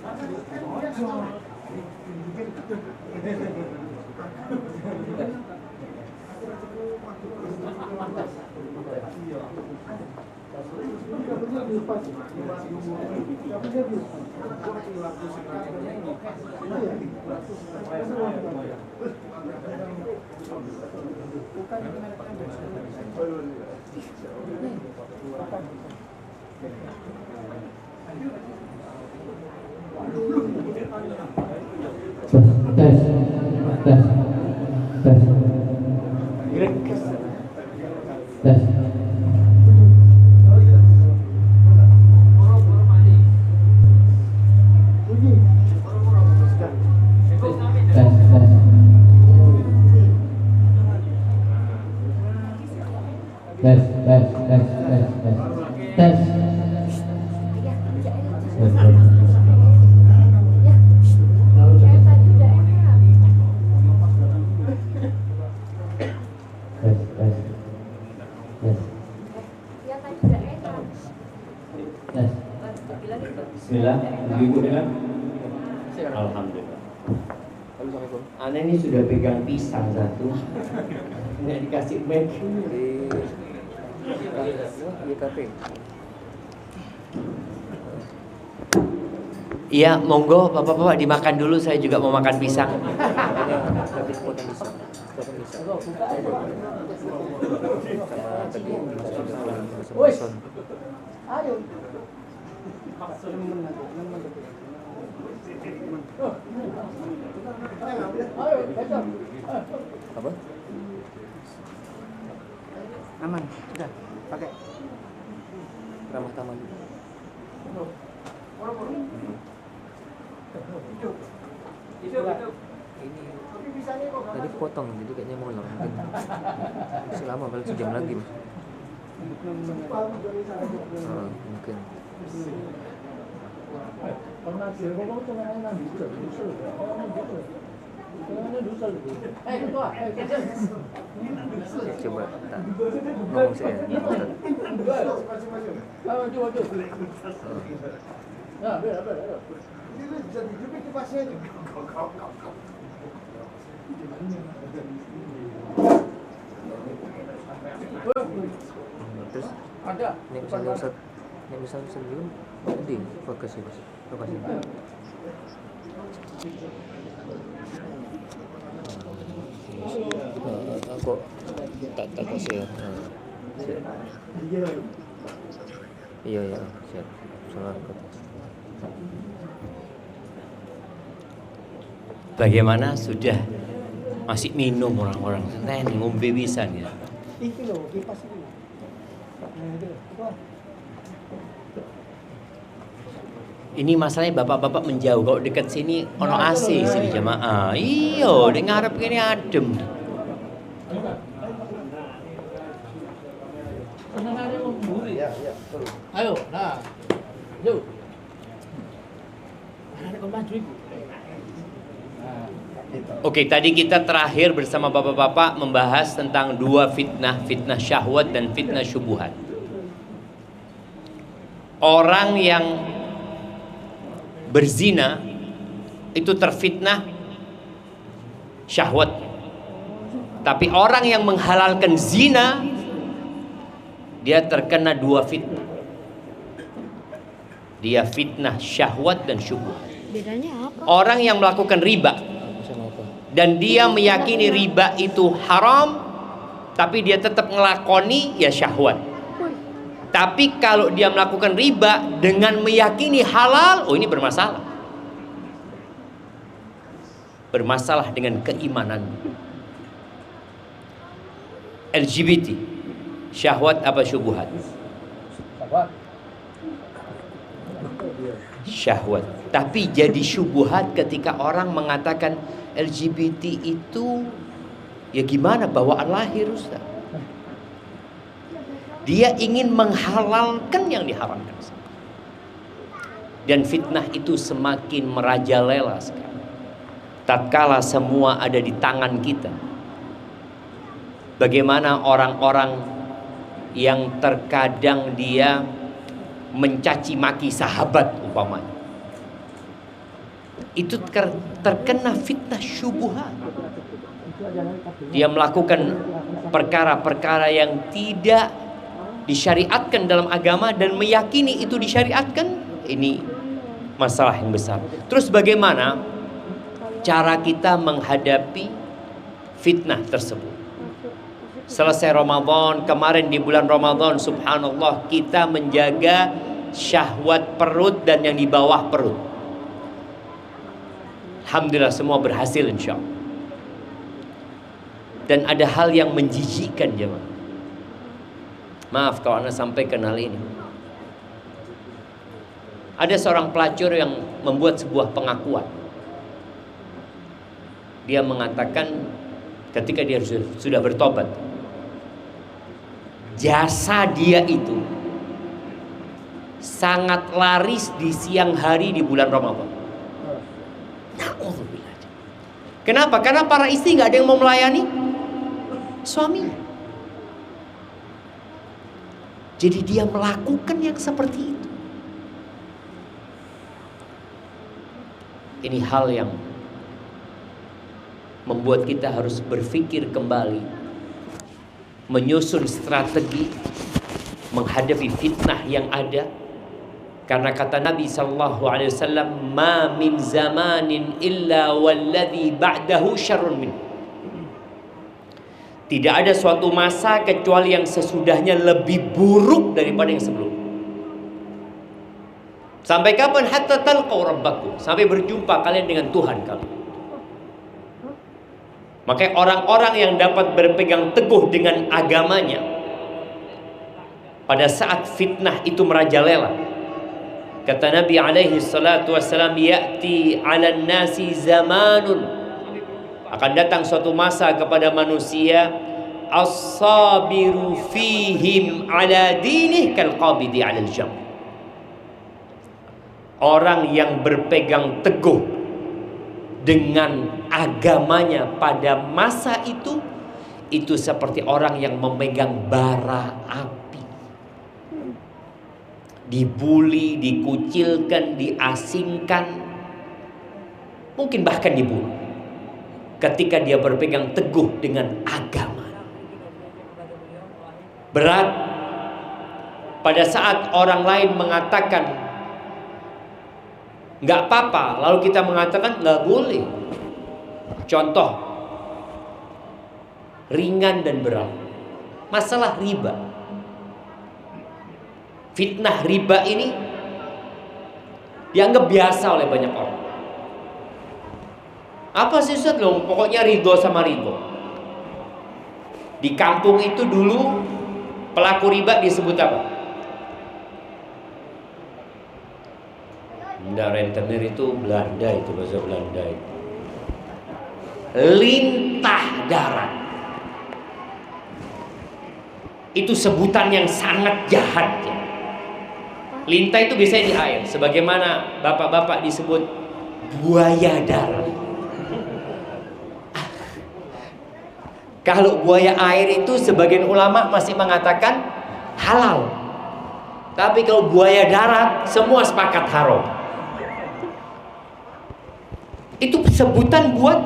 Bismillah, ibu dengar? Alhamdulillah. Ana ini sudah pegang pisang satu, nggak dikasih mic. Iya, monggo bapak-bapak dimakan dulu. Saya juga mau makan pisang. Ayo. Apa? Aman, sudah pakai. Ramah tamah. Ini tadi potong, jadi kayaknya molor. Mungkin selama paling sejam lagi mas. Mungkin. Coba tak ngomong saya. Terus ini misalnya Ustaz, juga nanti fokus ya mas, fokus ya. Kok tak kasih ya. Iya siap. Salah. Bagaimana sudah masih minum orang-orang? Nah, ngombe bisa nih. Iki loh, kipas ini. Ini masalahnya bapak-bapak menjauh. Kalau dekat sini ono AC sini jamaah. Iyo, di ngarep ini adem. Ayo, nah. Yuk. Ada kau maju iku. Nah. Oke, tadi kita terakhir bersama bapak-bapak membahas tentang dua fitnah, fitnah syahwat dan fitnah syubuhat. Orang yang berzina itu terfitnah syahwat. Tapi orang yang menghalalkan zina, dia terkena dua fitnah. Dia fitnah syahwat dan syubhat. Bedanya apa? Orang yang melakukan riba dan dia meyakini riba itu haram, tapi dia tetap ngelakoni, ya syahwat. Tapi kalau dia melakukan riba dengan meyakini halal, oh ini bermasalah. Bermasalah dengan keimanan. LGBT, syahwat apa syubhat? Syahwat. Tapi jadi syubhat ketika orang mengatakan LGBT itu ya gimana, bawaan lahir, Ustaz. Dia ingin menghalalkan yang diharamkan. Dan fitnah itu semakin merajalela sekarang. Tatkala semua ada di tangan kita. Bagaimana orang-orang yang terkadang dia mencaci maki sahabat umpamanya, itu terkena fitnah syubhat. Dia melakukan perkara-perkara yang tidak disyariatkan dalam agama dan meyakini itu disyariatkan. Ini masalah yang besar. Terus bagaimana cara kita menghadapi fitnah tersebut? Selesai Ramadan, kemarin di bulan Ramadan, subhanallah, kita menjaga syahwat perut dan yang di bawah perut. Alhamdulillah semua berhasil insya Allah. Dan ada hal yang menjijikkan jemaah. Maaf kalau Anda sampaikan hal ini. Ada seorang pelacur yang membuat sebuah pengakuan. Dia mengatakan ketika dia sudah bertobat, jasa dia itu sangat laris di siang hari di bulan Ramadan. Kenapa? Karena para istri nggak ada yang mau melayani suaminya. Jadi dia melakukan yang seperti itu. Ini hal yang membuat kita harus berpikir kembali, menyusun strategi menghadapi fitnah yang ada. Karena kata Nabi SAW, "Ma min zamanin illa walladhi ba'dahu syarrun min." Tidak ada suatu masa kecuali yang sesudahnya lebih buruk daripada yang sebelum. Sampai kapan? Hatta talqaw rabbakum, sampai berjumpa kalian dengan Tuhan kalian. Maka orang-orang yang dapat berpegang teguh dengan agamanya pada saat fitnah itu merajalela, kata Nabi alaihi salatu wassalam, ya'ti 'alan nasi zamanun, akan datang suatu masa kepada manusia, as-sabiru fihim ala dinih kal qabidi 'alal jam. Orang yang berpegang teguh dengan agamanya pada masa itu seperti orang yang memegang bara api. Dibuli, dikucilkan, diasingkan, mungkin bahkan dibunuh ketika dia berpegang teguh dengan agama. Berat pada saat orang lain mengatakan nggak apa-apa, lalu kita mengatakan nggak boleh. Contoh ringan dan berat, masalah riba. Fitnah riba ini dianggap biasa oleh banyak orang. Apa sih Ustaz? Loh, pokoknya ridho sama ridho. Di kampung itu dulu pelaku riba disebut apa? Nggak, rentenir itu Belanda, itu bahasa Belanda itu. Lintah darat. Itu sebutan yang sangat jahat ya. Lintah itu biasanya di air, sebagaimana bapak-bapak disebut buaya darat. Kalau buaya air itu sebagian ulama masih mengatakan halal. Tapi kalau buaya darat semua sepakat haram. Itu sebutan buat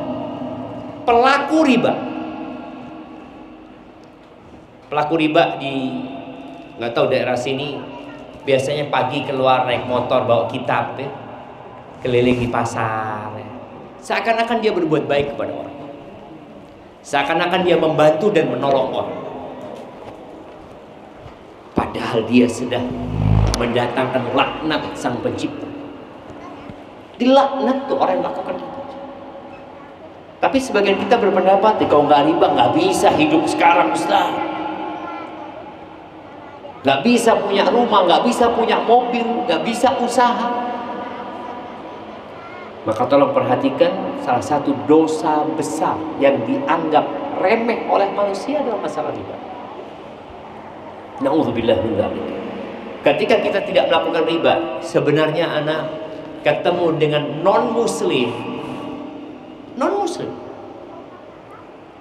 pelaku riba. Pelaku riba di nggak tahu daerah sini biasanya pagi keluar naik motor bawa kitab ya, keliling di pasar ya. Seakan-akan dia berbuat baik kepada orang, seakan-akan dia membantu dan menolong orang, padahal dia sedang mendatangkan laknat sang pencipta. Dilaknat tuh orang yang melakukan itu. Tapi sebagian kita berpendapat kalau nggak riba nggak bisa hidup sekarang, Ustaz. Nggak bisa punya rumah, nggak bisa punya mobil, nggak bisa usaha. Maka tolong perhatikan, salah satu dosa besar yang dianggap remeh oleh manusia adalah masalah riba. Na'udzubillah min dzalik. Ketika kita tidak melakukan riba, sebenarnya anak ketemu dengan non-muslim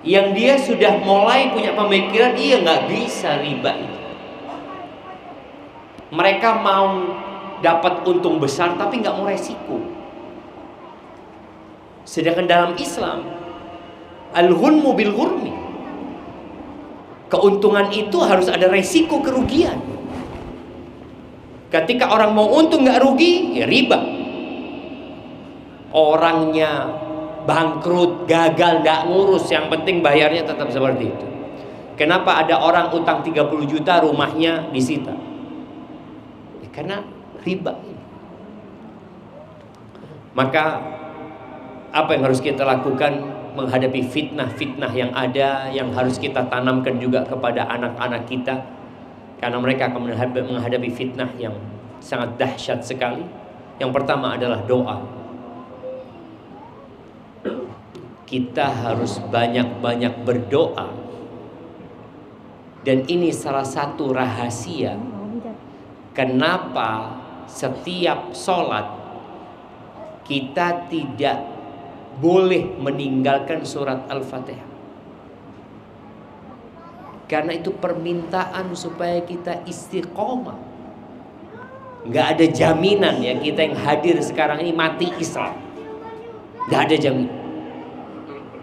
yang dia sudah mulai punya pemikiran iya nggak bisa riba itu. Mereka mau dapat untung besar tapi nggak mau resiko. Sedangkan dalam Islam al-ghunmu bil ghurmi, keuntungan itu harus ada resiko kerugian. Ketika orang mau untung nggak rugi, ya riba. Orangnya bangkrut, gagal, nggak ngurus, yang penting bayarnya tetap seperti itu. Kenapa ada orang utang 30 juta rumahnya disita? Ya, karena riba. Maka apa yang harus kita lakukan menghadapi fitnah-fitnah yang ada, yang harus kita tanamkan juga kepada anak-anak kita, karena mereka akan menghadapi fitnah yang sangat dahsyat sekali. Yang pertama adalah doa. Kita harus banyak-banyak berdoa. Dan ini salah satu rahasia kenapa setiap sholat kita tidak boleh meninggalkan surat Al-Fatihah. Karena itu permintaan supaya kita istiqomah. Nggak ada jaminan ya kita yang hadir sekarang ini mati Islam. Nggak ada jaminan.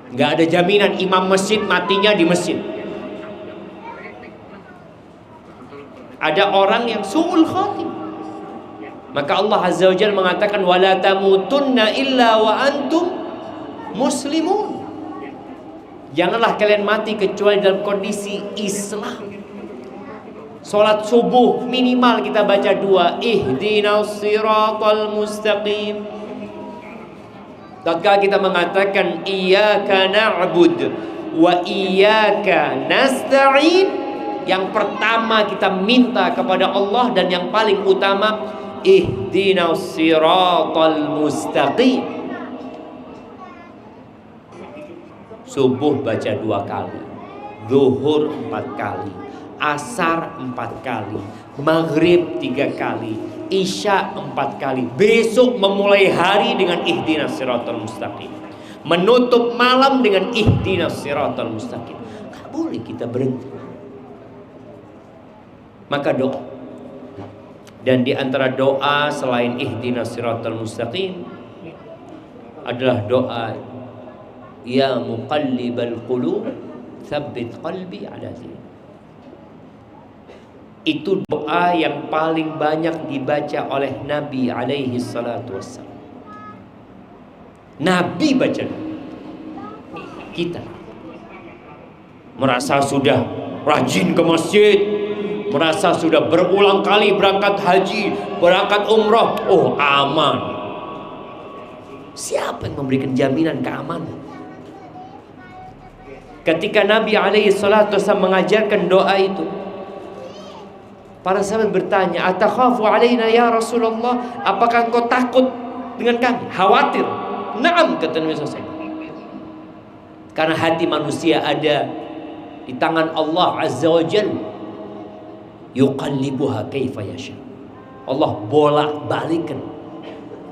Nggak ada jaminan imam masjid matinya di masjid. Ada orang yang su'ul khatim. Maka Allah Azza wa Jalla mengatakan wala tamutunna illa wa antum muslimun. Janganlah kalian mati kecuali dalam kondisi Islam. Salat subuh minimal kita baca 2 ihdinas siratal mustaqim. Tatkala kita mengatakan iyyaka na'bud wa iyyaka nasta'in, yang pertama kita minta kepada Allah dan yang paling utama ihdinas siratal mustaqim. Subuh baca 2 kali, zuhur 4 kali, asar 4 kali, maghrib 3 kali, isya 4 kali. Besok memulai hari dengan ihdinas siratal mustaqim, menutup malam dengan ihdinas siratal mustaqim. Gak boleh kita berhenti. Maka doa. Dan di antara doa selain ihdinas siratal mustaqim adalah doa ya muqallibal qulub tsabbit qalbi ala dinik. Itu doa yang paling banyak dibaca oleh Nabi alaihi salatu wassalam. Nabi baca. Kita merasa sudah rajin ke masjid, merasa sudah berulang kali berangkat haji, berangkat umrah, oh aman. Siapa yang memberikan jaminan keamanan? Ketika Nabi alaihi salatu wasallam mengajarkan doa itu, para sahabat bertanya, "Atakhafu alaina ya Rasulullah? Apakah engkau takut dengan kami?" Khawatir. Naam, kata Nabi SAW. Karena hati manusia ada di tangan Allah Azza wa Jalla. Yuqallibuha kaifa yasha. Allah bolak-balikan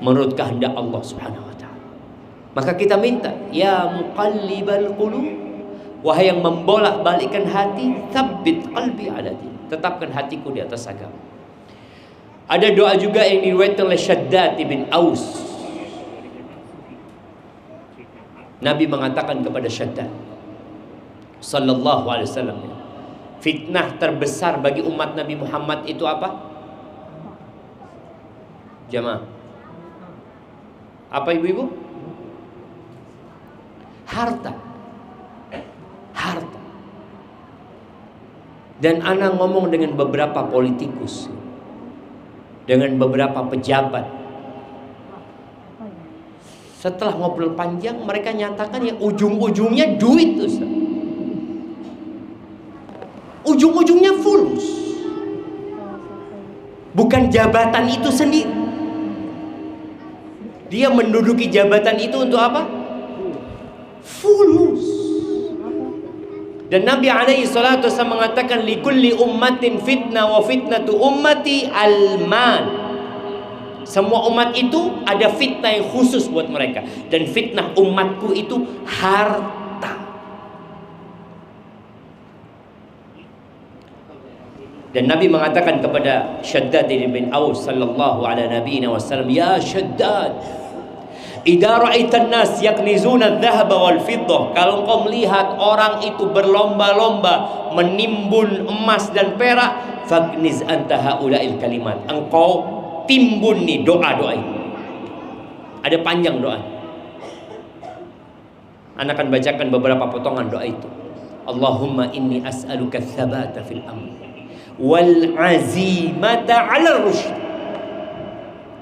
menurut kehendak Allah Subhanahu wa taala. Maka kita minta, ya muqallibal qulub, Wahai yang membolak-balikkan hati, tsabbit qalbi ala din. Tetapkan hatiku di atas agama. Ada doa juga yang diriwayatkan oleh Shaddad bin Aus. Nabi mengatakan kepada Shaddad sallallahu alaihi wasallam, fitnah terbesar bagi umat Nabi Muhammad itu apa? Jamaah, apa ibu-ibu? Harta. Harta. Dan ana ngomong dengan beberapa politikus, dengan beberapa pejabat. Setelah ngobrol panjang, mereka nyatakan ya ujung-ujungnya duit, Ustaz. Ujung-ujungnya fulus. Bukan jabatan itu sendiri. Dia menduduki jabatan itu untuk apa? Fulus. Dan Nabi alaihi salatu wasallam mengatakan likulli ummatin fitnah wa fitnatu ummati al-mal. Semua umat itu ada fitnah yang khusus buat mereka, dan fitnah umatku itu harta. Dan Nabi mengatakan kepada Shaddad bin Aus sallallahu alaihi nabiyina wasallam, ya Shaddad, idza ra'aitan nas yaknizuna adh-dhahaba wal fiddah, kalau engkau melihat orang itu berlomba-lomba menimbun emas dan perak, fagniz anta haula'il kalimat, engkau timbun nih doa-doa ini. Ada panjang doa. Anda akan bacakan beberapa potongan doa itu. Allahumma inni as'aluka tsabata fil amr wal azimata 'ala rusyd.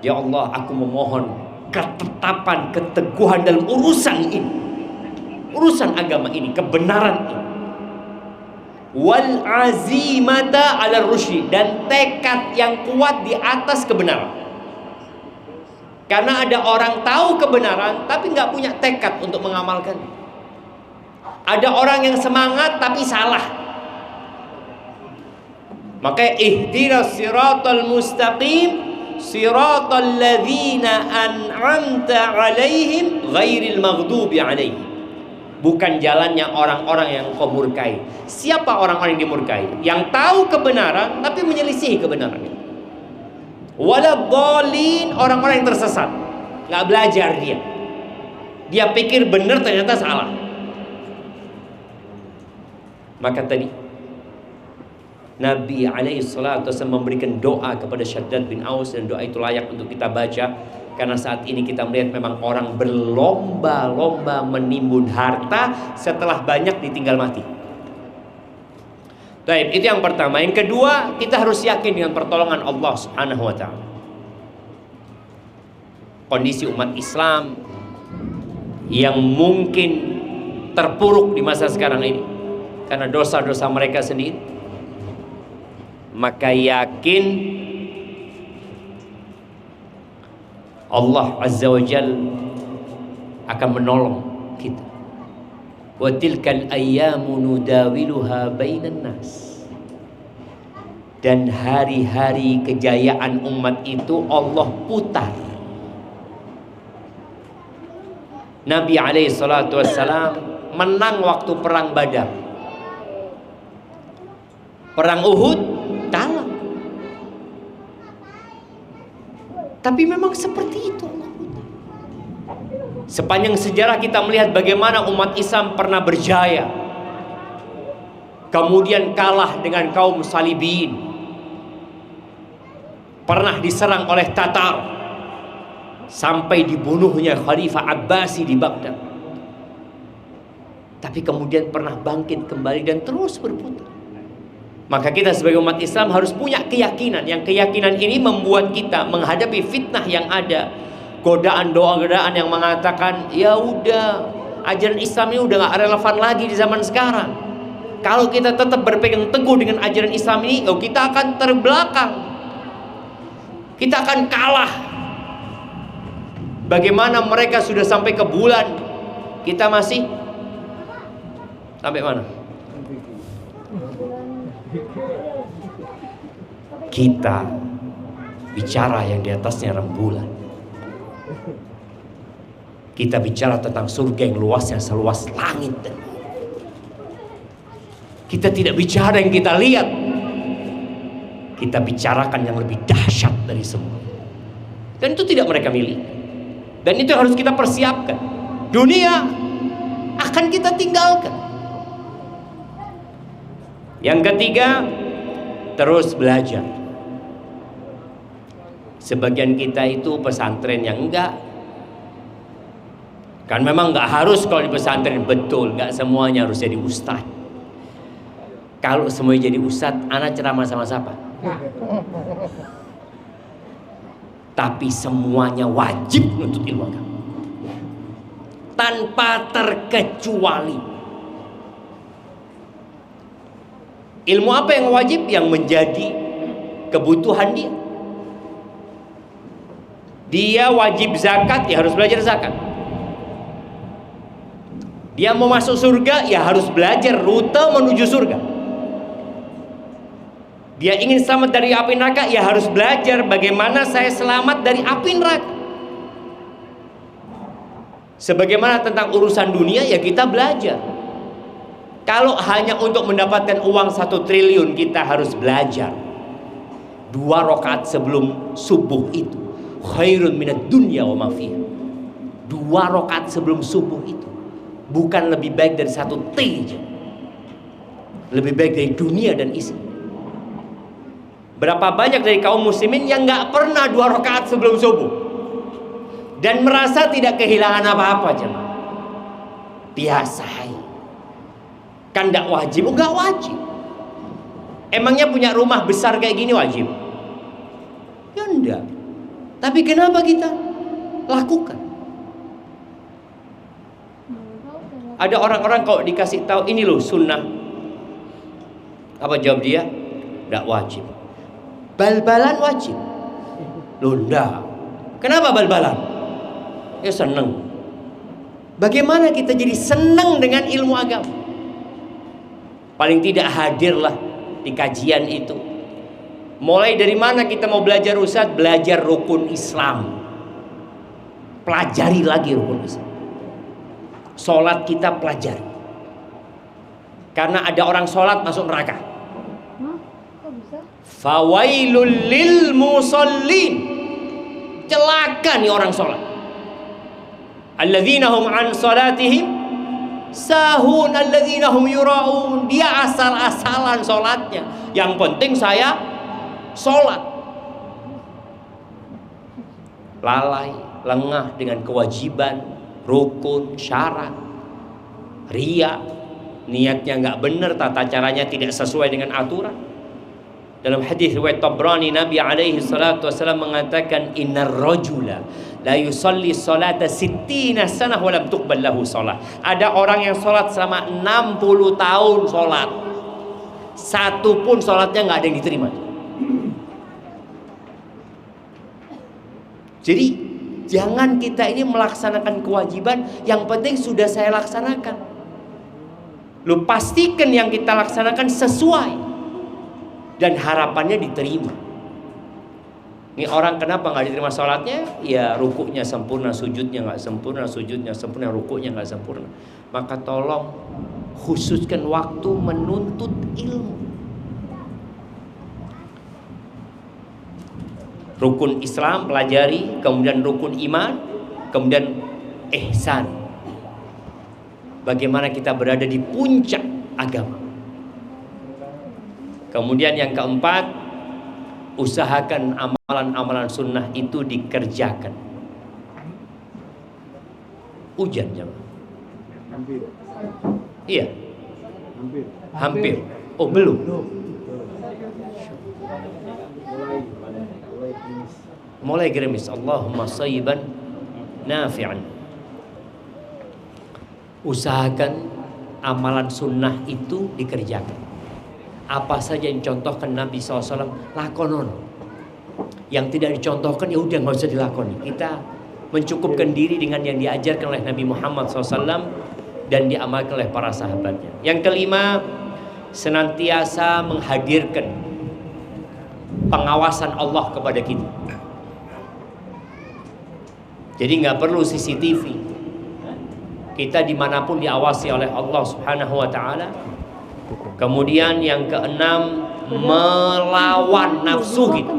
Ya Allah, aku memohon ketetapan, keteguhan dalam urusan ini, urusan agama ini, kebenaran ini. Wal azimata 'ala rusyd, dan tekad yang kuat di atas kebenaran. Karena ada orang tahu kebenaran tapi nggak punya tekad untuk mengamalkan. Ada orang yang semangat tapi salah. Maka ihdinas siratal mustaqim siratal ladzina an'amta 'alaihim ghairil maghdubi 'alaihim. Bukan jalannya orang-orang yang kau murkai. Siapa orang-orang yang dimurkai? Yang tahu kebenaran tapi menyelisihi kebenaran. Waladhdallin, orang-orang yang tersesat, nggak belajar dia. Dia pikir benar ternyata salah. Maka tadi Nabi alaihi salatu wasallam memberikan doa kepada Shaddad bin Aus, dan doa itu layak untuk kita baca. Karena saat ini kita melihat memang orang berlomba-lomba menimbun harta, setelah banyak ditinggal mati. Baik, itu yang pertama. Yang kedua, kita harus yakin dengan pertolongan Allah Subhanahu wa taala. Kondisi umat Islam yang mungkin terpuruk di masa sekarang ini karena dosa-dosa mereka sendiri, maka yakin Allah Azza wa Jal akan menolong kita. Wa tilkal ayyamu nudawiluha bainan nas. Dan hari-hari kejayaan umat itu Allah putar. Nabi alaihi salatu wassalam menang waktu perang Badar. Perang Uhud kalah. Tapi memang seperti itu. Sepanjang sejarah kita melihat bagaimana umat Islam pernah berjaya, kemudian kalah dengan kaum Salibiyin, pernah diserang oleh Tatar, sampai dibunuhnya Khalifah Abbasi di Baghdad. Tapi kemudian pernah bangkit kembali dan terus berputar. Maka kita sebagai umat Islam harus punya keyakinan. Yang keyakinan ini membuat kita menghadapi fitnah yang ada, godaan doa-godaan yang mengatakan ya udah ajaran Islam ini udah gak relevan lagi di zaman sekarang. Kalau kita tetap berpegang teguh dengan ajaran Islam ini, kita akan terbelakang, kita akan kalah. Bagaimana mereka sudah sampai ke bulan, kita masih sampai mana? Kita bicara yang di atasnya rembulan. Kita bicara tentang surga yang luasnya seluas langit dan bumi. Kita tidak bicara yang kita lihat, kita bicarakan yang lebih dahsyat dari semua. Dan itu tidak mereka miliki. Dan itu harus kita persiapkan. Dunia akan kita tinggalkan. Yang ketiga, terus belajar. Sebagian kita itu pesantren yang enggak. Kan memang enggak harus kalau di pesantren, betul, enggak semuanya harus jadi ustaz. Kalau semuanya jadi ustaz, anak ceramah sama siapa? Tapi semuanya wajib menuntut ilmu agama, tanpa terkecuali. Ilmu apa yang wajib? Yang menjadi kebutuhan dia. Dia wajib zakat, ya harus belajar zakat. Dia mau masuk surga, ya harus belajar rute menuju surga. Dia ingin selamat dari api neraka, ya harus belajar bagaimana saya selamat dari api neraka. Sebagaimana tentang urusan dunia, ya kita belajar. Kalau hanya untuk mendapatkan uang 1 triliun, kita harus belajar 2 rakaat sebelum subuh itu khairun minad dunya wa ma fiha. 2 rakaat sebelum subuh itu bukan lebih baik dari 1 T, lebih baik dari dunia dan isi. Berapa banyak dari kaum muslimin yang nggak pernah 2 rakaat sebelum subuh dan merasa tidak kehilangan apa-apa, jemaah. Biasa aja. Kan nggak wajib? Nggak wajib. Emangnya punya rumah besar kayak gini wajib? Ya enggak. Tapi kenapa kita lakukan? Ada orang-orang kalau dikasih tahu ini loh sunnah, apa jawab dia? Nggak wajib. Bal-balan wajib. Loh enggak. Kenapa bal-balan? Ya seneng. Bagaimana kita jadi seneng dengan ilmu agama? Paling tidak hadirlah di kajian itu. Mulai dari mana kita mau belajar, Ustaz? Belajar rukun Islam. Pelajari lagi rukun Islam. Sholat kita pelajari. Karena ada orang sholat masuk neraka. Fawailul lil musallin. Celaka nih orang sholat. Alladzina hum an sholatihim sahun, alladzina hum yura'un. Dia asal-asalan sholatnya. Yang penting saya sholat. Lalai, lengah dengan kewajiban, rukun, syarat, riya, niatnya nggak benar, tata caranya tidak sesuai dengan aturan. Dalam hadis riwayat Tabrani, Nabi alaihi salatu wasallam mengatakan, innar rajula la yusalli salata 60 sanah wa lam tuqbal lahu salat. Ada orang yang salat selama 60 tahun salat, satu pun salatnya nggak ada yang diterima. Jadi jangan kita ini melaksanakan kewajiban, yang penting sudah saya laksanakan. Lu pastikan yang kita laksanakan sesuai dan harapannya diterima. Ini orang kenapa nggak diterima sholatnya? Ya rukuknya sempurna, sujudnya nggak sempurna, sujudnya sempurna, rukuknya nggak sempurna. Maka tolong khususkan waktu menuntut ilmu. Rukun Islam pelajari, kemudian rukun iman, kemudian ihsan. Bagaimana kita berada di puncak agama. Kemudian yang keempat, usahakan amalan-amalan sunnah itu dikerjakan. Hujan jemaah. Hampir. Iya. Hampir. Hampir. Oh belum. Mulai gerimis. Allahumma sayyiban nafi'an. Usahakan amalan sunnah itu dikerjakan. Apa saja yang contohkan Nabi SAW, lakonon. Yang tidak dicontohkan ya udah nggak usah dilakoni. Kita mencukupkan diri dengan yang diajarkan oleh Nabi Muhammad SAW dan diamalkan oleh para sahabatnya. Yang kelima, senantiasa menghadirkan pengawasan Allah kepada kita. Jadi nggak perlu CCTV. Kita dimanapun diawasi oleh Allah Subhanahu Wa Taala. Kemudian yang keenam, melawan nafsu kita.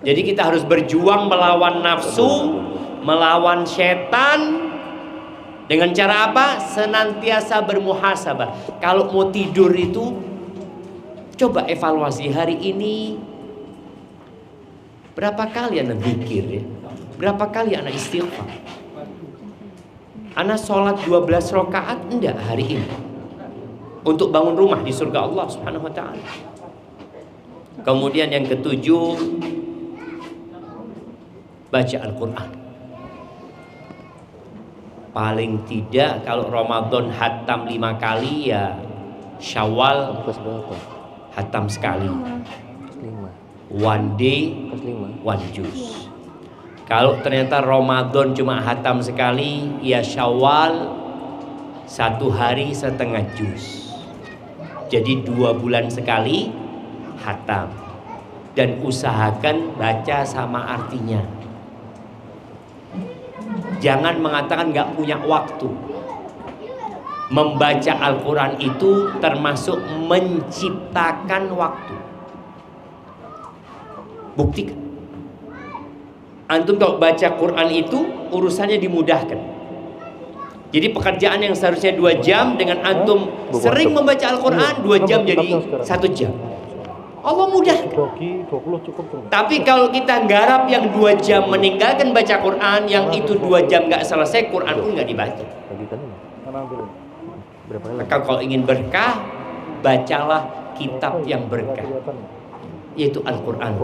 Jadi kita harus berjuang melawan nafsu, melawan setan. Dengan cara apa? Senantiasa bermuhasabah. Kalau mau tidur itu, coba evaluasi hari ini. Berapa kali anak zikir ya? Berapa kali anak istighfar? Anak sholat 12 rakaat enggak hari ini? Untuk bangun rumah di surga Allah Subhanahu wa ta'ala. Kemudian yang ketujuh, baca Al-Quran. Paling tidak kalau Ramadan hatam 5 kali, ya Syawal hatam sekali. One day, one juz. Kalau ternyata Ramadan cuma hatam sekali, ya Syawal 1 hari setengah juz. Jadi 2 bulan sekali hatam. Dan usahakan baca sama artinya. Jangan mengatakan nggak punya waktu. Membaca Al-Quran itu termasuk menciptakan waktu. Buktikan. Antum kalau baca Quran itu urusannya dimudahkan. Jadi pekerjaan yang seharusnya 2 jam, dengan antum sering membaca Al-Quran 2 jam jadi 1 jam. Allah mudah. Tapi kalau kita garap yang 2 jam meninggalkan baca Quran, yang itu 2 jam nggak selesai, Quran pun nggak dibaca. Maka kalau ingin berkah, bacalah kitab yang berkah, yaitu Al-Quran.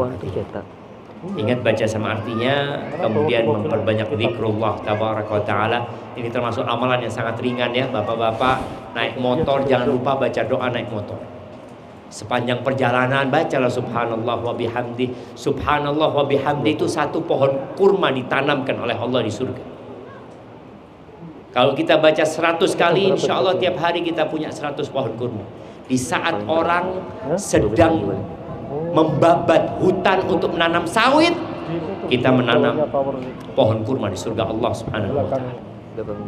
Ingat baca sama artinya, kemudian memperbanyak zikrullah tabaraka wa ta'ala. Ini termasuk amalan yang sangat ringan ya. Bapak-bapak naik motor, jangan lupa baca doa naik motor. Sepanjang perjalanan bacalah subhanallah wa bihamdi. Subhanallah wa bihamdi itu 1 pohon kurma ditanamkan oleh Allah di surga. Kalau kita baca 100 kali, insya Allah tiap hari kita punya 100 pohon kurma. Di saat orang sedang membabat hutan untuk menanam sawit, kita menanam pohon kurma di surga Allah Subhanahu wa ta'ala.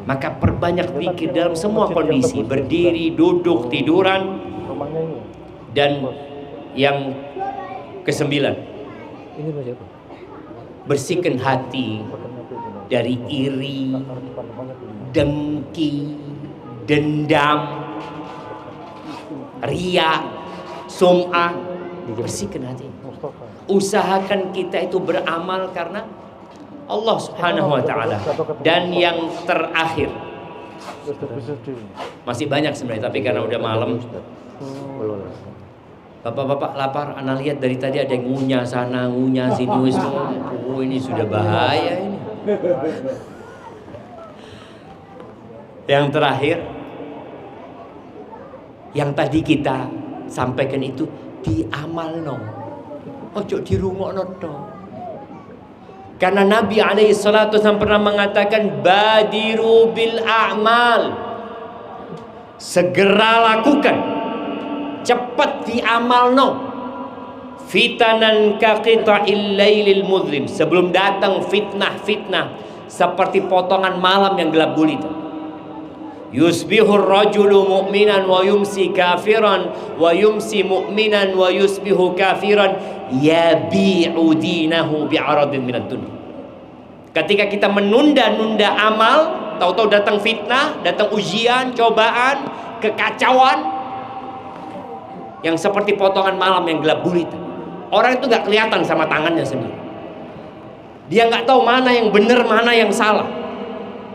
Maka perbanyak zikir dalam semua kondisi, berdiri, duduk, tiduran. Dan yang ke-9, bersihkan hati dari iri, dengki, dendam, riya, sum'ah. Bersihkan hati. Usahakan kita itu beramal karena Allah Subhanahu wa ta'ala. Dan yang terakhir, masih banyak sebenarnya, tapi karena udah malam. Bapak-bapak lapar, anak lihat dari tadi ada yang ngunyah sana, ngunyah sini. Oh, ini sudah bahaya ini. Yang terakhir, yang tadi kita sampaikan itu diamalno, ojo dirungokno to. Karena Nabi alaihi salatu wasallam pernah mengatakan badiru bil a'mal, segera lakukan, cepat diamalno. Fitanan ka qita'il lailil mudlim, sebelum datang fitnah-fitnah seperti potongan malam yang gelap gulita. Yusbihur rajulu mu'minan wa yumsi kafiran wa yumsi mu'minan wa yusbihu kafiran yabi'u dinahu bi'aradin minad dunya. Ketika kita menunda-nunda amal, tahu-tahu datang fitnah, datang ujian, cobaan, kekacauan yang seperti potongan malam yang gelap gulita. Orang itu gak kelihatan sama tangannya sendiri. Dia gak tahu mana yang benar, mana yang salah,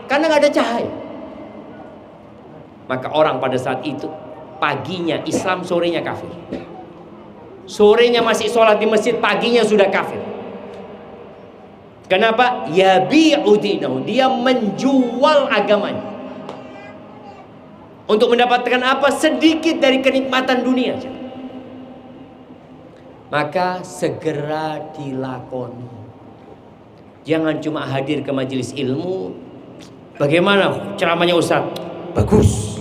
karena gak ada cahaya. Maka orang pada saat itu, paginya Islam, sorenya kafir. Sorenya masih sholat di masjid, paginya sudah kafir. Kenapa? Yabi'u dinahu, dia menjual agamanya untuk mendapatkan apa? Sedikit dari kenikmatan dunia. Maka segera dilakoni. Jangan cuma hadir ke majelis ilmu. Bagaimana ceramahnya Ustaz? Bagus.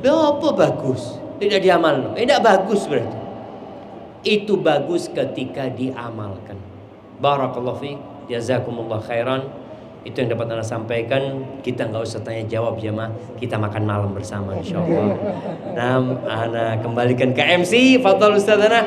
Apa bagus? Tidak diamalkan. Tidak bagus berarti. Itu bagus ketika diamalkan. Barakallahu fiik, jazakumullah khairan. Itu yang dapat Ana sampaikan. Kita nggak usah tanya jawab jemaah, kita makan malam bersama insya Allah. Nah, Ana kembalikan ke MC. Fadhal Ustaz Ana.